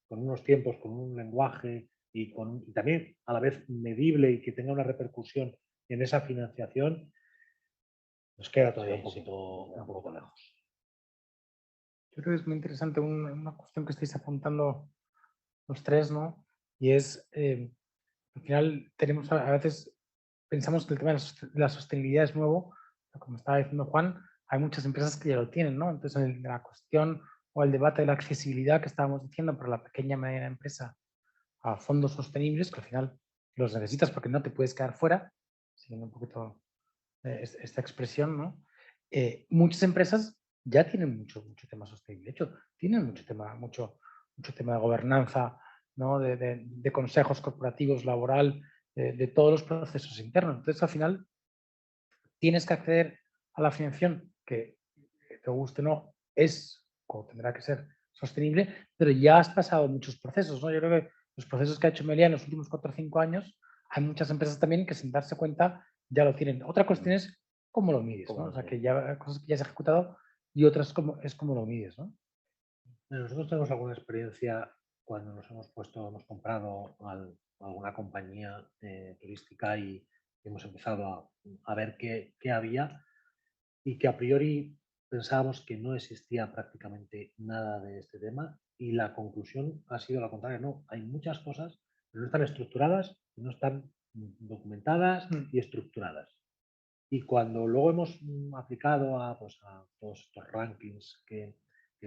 con unos tiempos, con un lenguaje y también a la vez medible y que tenga una repercusión en esa financiación, nos queda todavía un poco lejos. Yo creo que es muy interesante una cuestión que estáis apuntando los tres, ¿no? Y es, al final tenemos a veces, pensamos que el tema de la sostenibilidad es nuevo, pero como estaba diciendo Juan, hay muchas empresas que ya lo tienen, ¿no? Entonces, la cuestión o el debate de la accesibilidad que estábamos diciendo para la pequeña y mediana empresa a fondos sostenibles, que al final los necesitas porque no te puedes quedar fuera, siguiendo un poquito esta expresión, ¿no? Muchas empresas ya tienen mucho tema sostenible. De hecho, tienen mucho tema de gobernanza, ¿no? de consejos corporativos, laboral, de todos los procesos internos. Entonces, al final, tienes que acceder a la financiación que te guste o no, es o tendrá que ser sostenible, pero ya has pasado muchos procesos, ¿no? Yo creo que los procesos que ha hecho Melia en los últimos 4 o 5 años, hay muchas empresas también que sin darse cuenta ya lo tienen. Otra cuestión es cómo lo mides, ¿no? O sea, que ya cosas que ya has ejecutado y otras es cómo lo mides, ¿no? Nosotros tenemos alguna experiencia cuando nos hemos comprado alguna compañía turística y hemos empezado a ver qué había y que a priori pensábamos que no existía prácticamente nada de este tema y la conclusión ha sido la contraria. No, hay muchas cosas, pero no están estructuradas, no están documentadas y estructuradas. Y cuando luego hemos aplicado a todos estos rankings que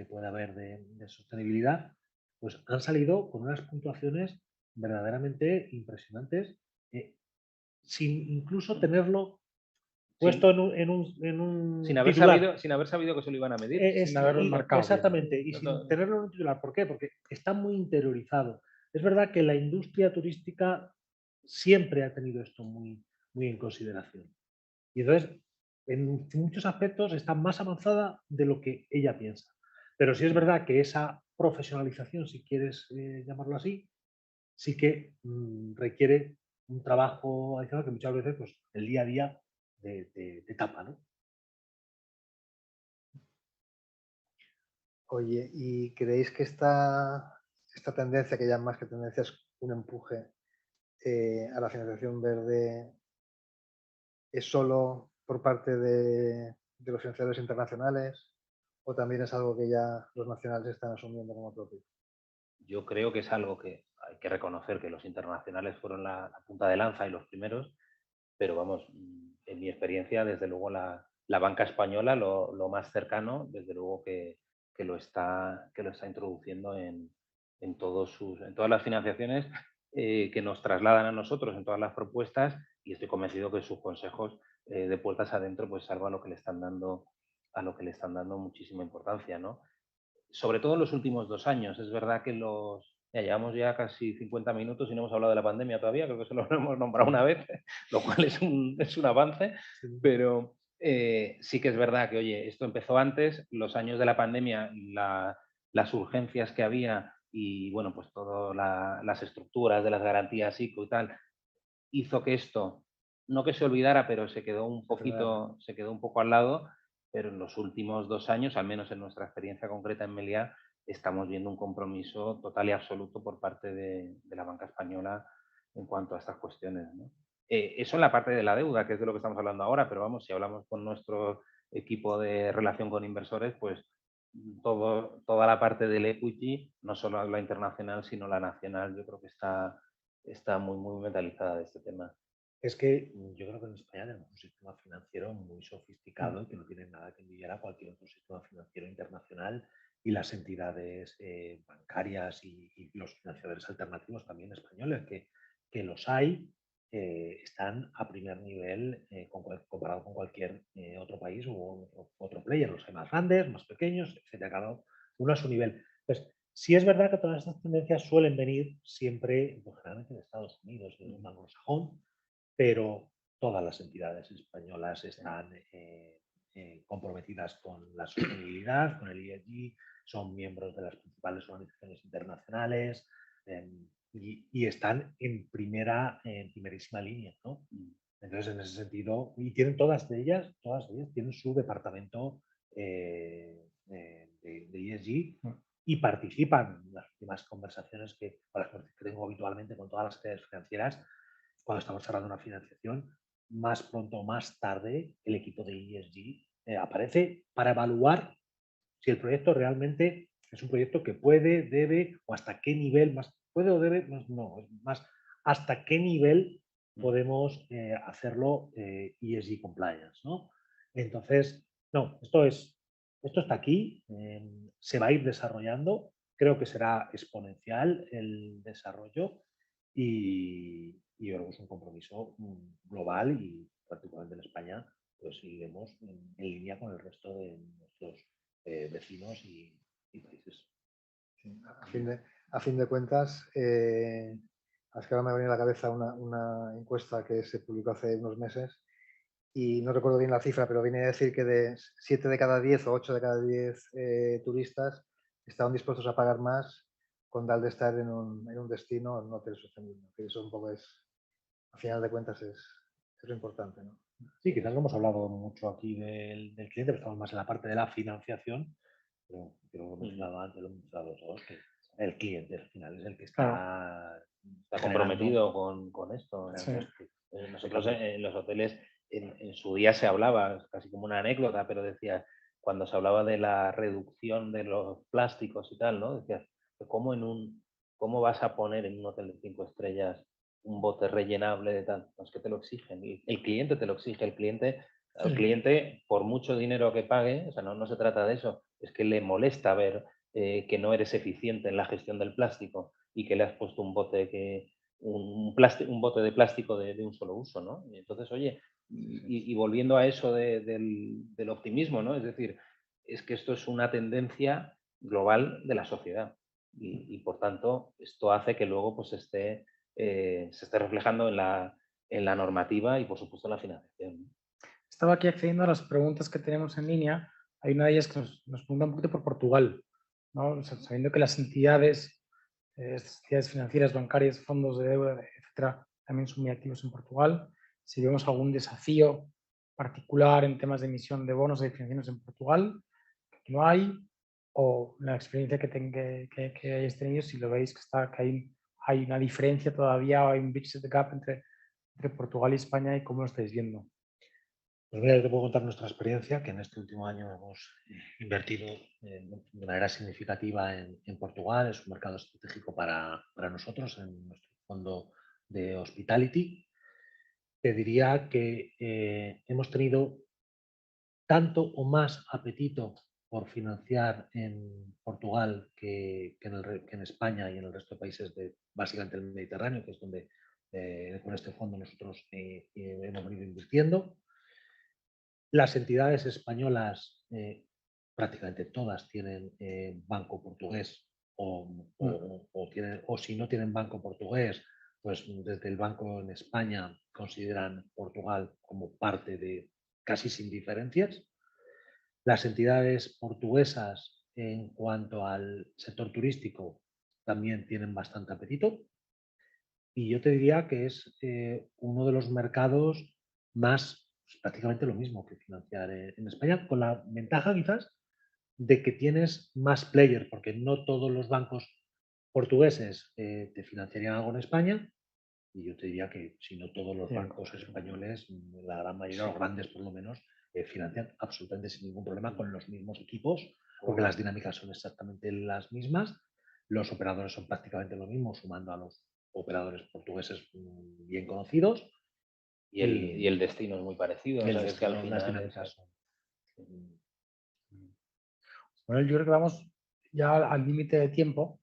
puede haber de sostenibilidad, pues han salido con unas puntuaciones verdaderamente impresionantes, sin incluso tenerlo puesto en un Sin haber titular. sabido que se lo iban a medir. Sin haberlo marcado. Exactamente, y sin tenerlo en un titular. ¿Por qué? Porque está muy interiorizado. Es verdad que la industria turística siempre ha tenido esto muy en consideración. Y entonces, en muchos aspectos está más avanzada de lo que ella piensa. Pero sí es verdad que esa profesionalización, si quieres llamarlo así, sí que requiere un trabajo adicional que muchas veces pues, el día a día te tapa, ¿no? Oye, ¿y creéis que esta tendencia, que ya más que tendencia es un empuje a la financiación verde, es solo por parte de los financiadores internacionales o también es algo que ya los nacionales están asumiendo como propio? Yo creo que es algo que hay que reconocer que los internacionales fueron la punta de lanza y los primeros, pero vamos, en mi experiencia, desde luego la banca española, lo más cercano, desde luego que lo está introduciendo en todas las financiaciones que nos trasladan a nosotros, en todas las propuestas, y estoy convencido que sus consejos de puertas adentro, pues algo a lo que le están dando muchísima importancia, ¿no? Sobre todo en los últimos 2 años. Es verdad que llevamos ya casi 50 minutos y no hemos hablado de la pandemia todavía, creo que solo lo hemos nombrado una vez, lo cual es un avance, pero sí que es verdad que, oye, esto empezó antes, los años de la pandemia, las urgencias que había y, bueno, pues todas las estructuras de las garantías ICO y tal, hizo que esto, no que se olvidara, pero se quedó un poco al lado, pero en los últimos 2 años, al menos en nuestra experiencia concreta en Meliá, estamos viendo un compromiso total y absoluto por parte de la banca española en cuanto a estas cuestiones, ¿no? Eso en la parte de la deuda, que es de lo que estamos hablando ahora, pero vamos, si hablamos con nuestro equipo de relación con inversores, pues toda la parte del equity, no solo la internacional, sino la nacional, yo creo que está muy, muy metalizada de este tema. es que yo creo que en España tenemos un sistema financiero muy sofisticado y que no tiene nada que envidiar a cualquier otro sistema financiero internacional, y las entidades bancarias y los financiadores alternativos también españoles, que los hay, están a primer nivel comparado con cualquier otro país u otro player. Los hay más grandes, más pequeños, etcétera, cada uno a su nivel. Entonces, sí es verdad que todas estas tendencias suelen venir siempre, pues, generalmente de Estados Unidos, de un anglosajón, pero todas las entidades españolas están comprometidas con la sostenibilidad, con el ESG, son miembros de las principales organizaciones internacionales y están en primerísima línea, ¿no? Entonces, en ese sentido, y tienen todas ellas tienen su departamento de ESG y participan en las últimas conversaciones que tengo habitualmente con todas las entidades financieras. Cuando estamos cerrando una financiación, más pronto o más tarde el equipo de ESG aparece para evaluar si el proyecto realmente es un proyecto que puede, debe o hasta qué nivel, más puede o debe, no, es más hasta qué nivel podemos hacerlo ESG compliance, ¿no? Entonces, no, esto está aquí, se va a ir desarrollando, creo que será exponencial el desarrollo y yo creo que es un compromiso global y particularmente en España, pues seguiremos en línea con el resto de nuestros vecinos y países. Sí, a fin de cuentas, es que ahora me ha venido a la cabeza una encuesta que se publicó hace unos meses y no recuerdo bien la cifra, pero viene a decir que de 7 de cada 10 o 8 de cada 10 turistas estaban dispuestos a pagar más con tal de estar en un destino, en un hotel sostenible. Que eso un poco es, a final de cuentas, es lo importante, ¿no? Sí, quizás no hemos hablado mucho aquí del cliente, pero estamos más en la parte de la financiación, pero lo hemos mencionado antes, lo hemos mencionado todos, que el cliente al final es el que está comprometido con esto. Sí. Nosotros en los hoteles en su día se hablaba, casi como una anécdota, pero decía, cuando se hablaba de la reducción de los plásticos y tal, ¿no? Decías, ¿cómo vas a poner en un hotel de 5 estrellas un bote rellenable de tal? Es que te lo exigen, el cliente te lo exige, el cliente, por mucho dinero que pague, o sea, no se trata de eso, es que le molesta ver que no eres eficiente en la gestión del plástico y que le has puesto un bote un bote de plástico de un solo uso, ¿no? Y entonces, oye, y volviendo a eso del optimismo, ¿no? Es decir, es que esto es una tendencia global de la sociedad y por tanto, esto hace que luego pues se esté reflejando en la normativa y, por supuesto, en la financiación. Estaba aquí accediendo a las preguntas que tenemos en línea. Hay una de ellas que nos pregunta un poquito por Portugal, ¿no? O sea, sabiendo que las entidades financieras, bancarias, fondos de deuda, etcétera, también son muy activos en Portugal. Si vemos algún desafío particular en temas de emisión de bonos de financiaciones en Portugal, que no hay, o la experiencia que hayáis tenido, si lo veis que hay una diferencia todavía, o hay un big gap entre Portugal y España, y cómo lo estáis viendo. Pues mira, yo te puedo contar nuestra experiencia, que en este último año hemos invertido de manera significativa en Portugal. Es un mercado estratégico para nosotros en nuestro fondo de Hospitality. Te diría que hemos tenido tanto o más apetito por financiar en Portugal que en España y en el resto de países de básicamente el Mediterráneo, que es donde con este fondo nosotros hemos venido invirtiendo. Las entidades españolas, prácticamente todas tienen banco portugués o si no tienen banco portugués, pues desde el banco en España consideran Portugal como parte de casi sin diferencias. Las entidades portuguesas en cuanto al sector turístico también tienen bastante apetito. Y yo te diría que es uno de los mercados más, pues, prácticamente lo mismo que financiar en España, con la ventaja quizás de que tienes más player, porque no todos los bancos portugueses te financiarían algo en España. Y yo te diría que si no todos los bancos españoles, la gran mayoría, los grandes por lo menos, financian absolutamente sin ningún problema con los mismos equipos, porque las dinámicas son exactamente las mismas, los operadores son prácticamente lo mismo, sumando a los operadores portugueses bien conocidos, Y el destino es muy parecido. El o sea, que es que al destino, las final dinámicas son. Bueno, yo creo que vamos ya al límite de tiempo.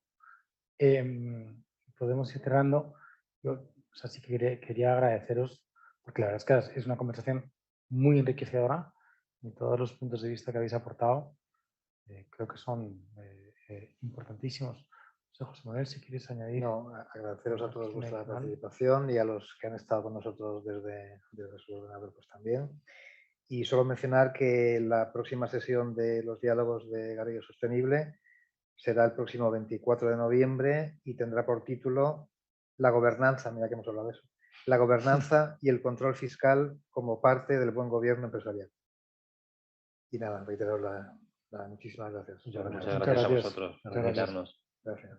Podemos ir cerrando. Yo, o sea, sí que quería agradeceros, porque la verdad es que es una conversación muy enriquecedora y todos los puntos de vista que habéis aportado creo que son importantísimos. O sea, José Manuel, si quieres añadir. No, agradeceros a todos vuestra final. participación y a los que han estado con nosotros desde su ordenador pues también. Y solo mencionar que la próxima sesión de los diálogos de Garrigues Sostenible será el próximo 24 de noviembre y tendrá por título la gobernanza, mira que hemos hablado de eso, la gobernanza y el control fiscal como parte del buen gobierno empresarial. Y nada, reitero muchísimas gracias. Muchas Muchas gracias a gracias. vosotros por Muchas gracias. invitarnos. Gracias.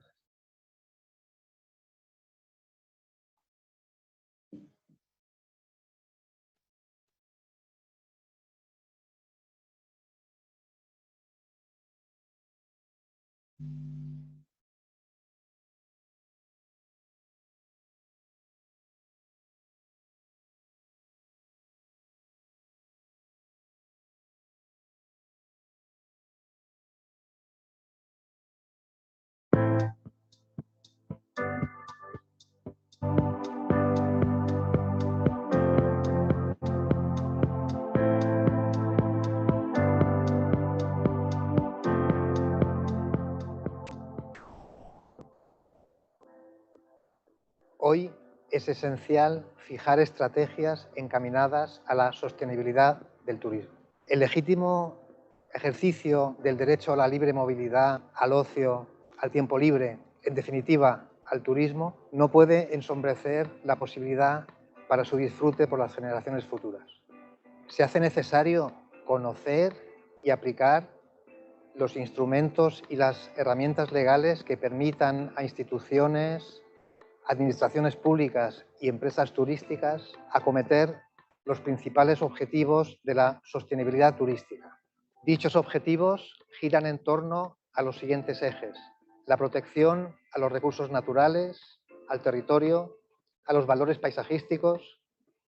Hoy es esencial fijar estrategias encaminadas a la sostenibilidad del turismo. El legítimo ejercicio del derecho a la libre movilidad, al ocio, al tiempo libre, en definitiva, al turismo, no puede ensombrecer la posibilidad para su disfrute por las generaciones futuras. Se hace necesario conocer y aplicar los instrumentos y las herramientas legales que permitan a instituciones, administraciones públicas y empresas turísticas acometer los principales objetivos de la sostenibilidad turística. Dichos objetivos giran en torno a los siguientes ejes: la protección a los recursos naturales, al territorio, a los valores paisajísticos,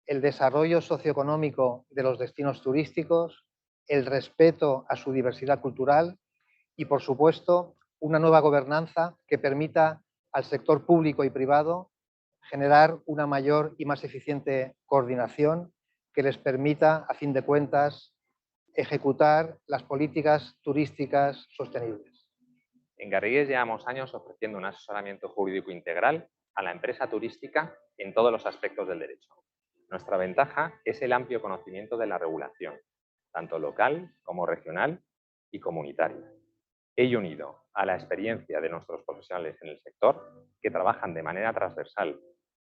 el desarrollo socioeconómico de los destinos turísticos, el respeto a su diversidad cultural y, por supuesto, una nueva gobernanza que permita al sector público y privado generar una mayor y más eficiente coordinación que les permita, a fin de cuentas, ejecutar las políticas turísticas sostenibles. En Garrigues llevamos años ofreciendo un asesoramiento jurídico integral a la empresa turística en todos los aspectos del derecho. Nuestra ventaja es el amplio conocimiento de la regulación, tanto local como regional y comunitaria. Ello unido a la experiencia de nuestros profesionales en el sector que trabajan de manera transversal,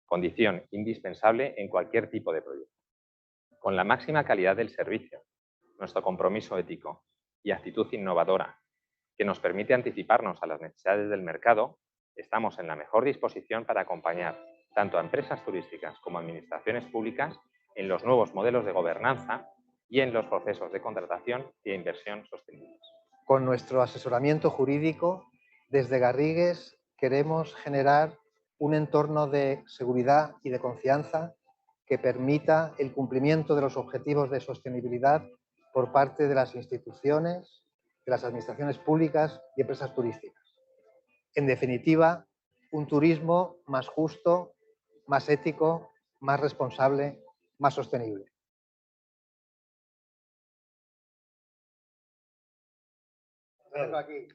condición indispensable en cualquier tipo de proyecto. Con la máxima calidad del servicio, nuestro compromiso ético y actitud innovadora que nos permite anticiparnos a las necesidades del mercado, estamos en la mejor disposición para acompañar tanto a empresas turísticas como a administraciones públicas en los nuevos modelos de gobernanza y en los procesos de contratación y de inversión sostenibles. Con nuestro asesoramiento jurídico, desde Garrigues queremos generar un entorno de seguridad y de confianza que permita el cumplimiento de los objetivos de sostenibilidad por parte de las instituciones, de las administraciones públicas y empresas turísticas. En definitiva, un turismo más justo, más ético, más responsable, más sostenible. Aquí.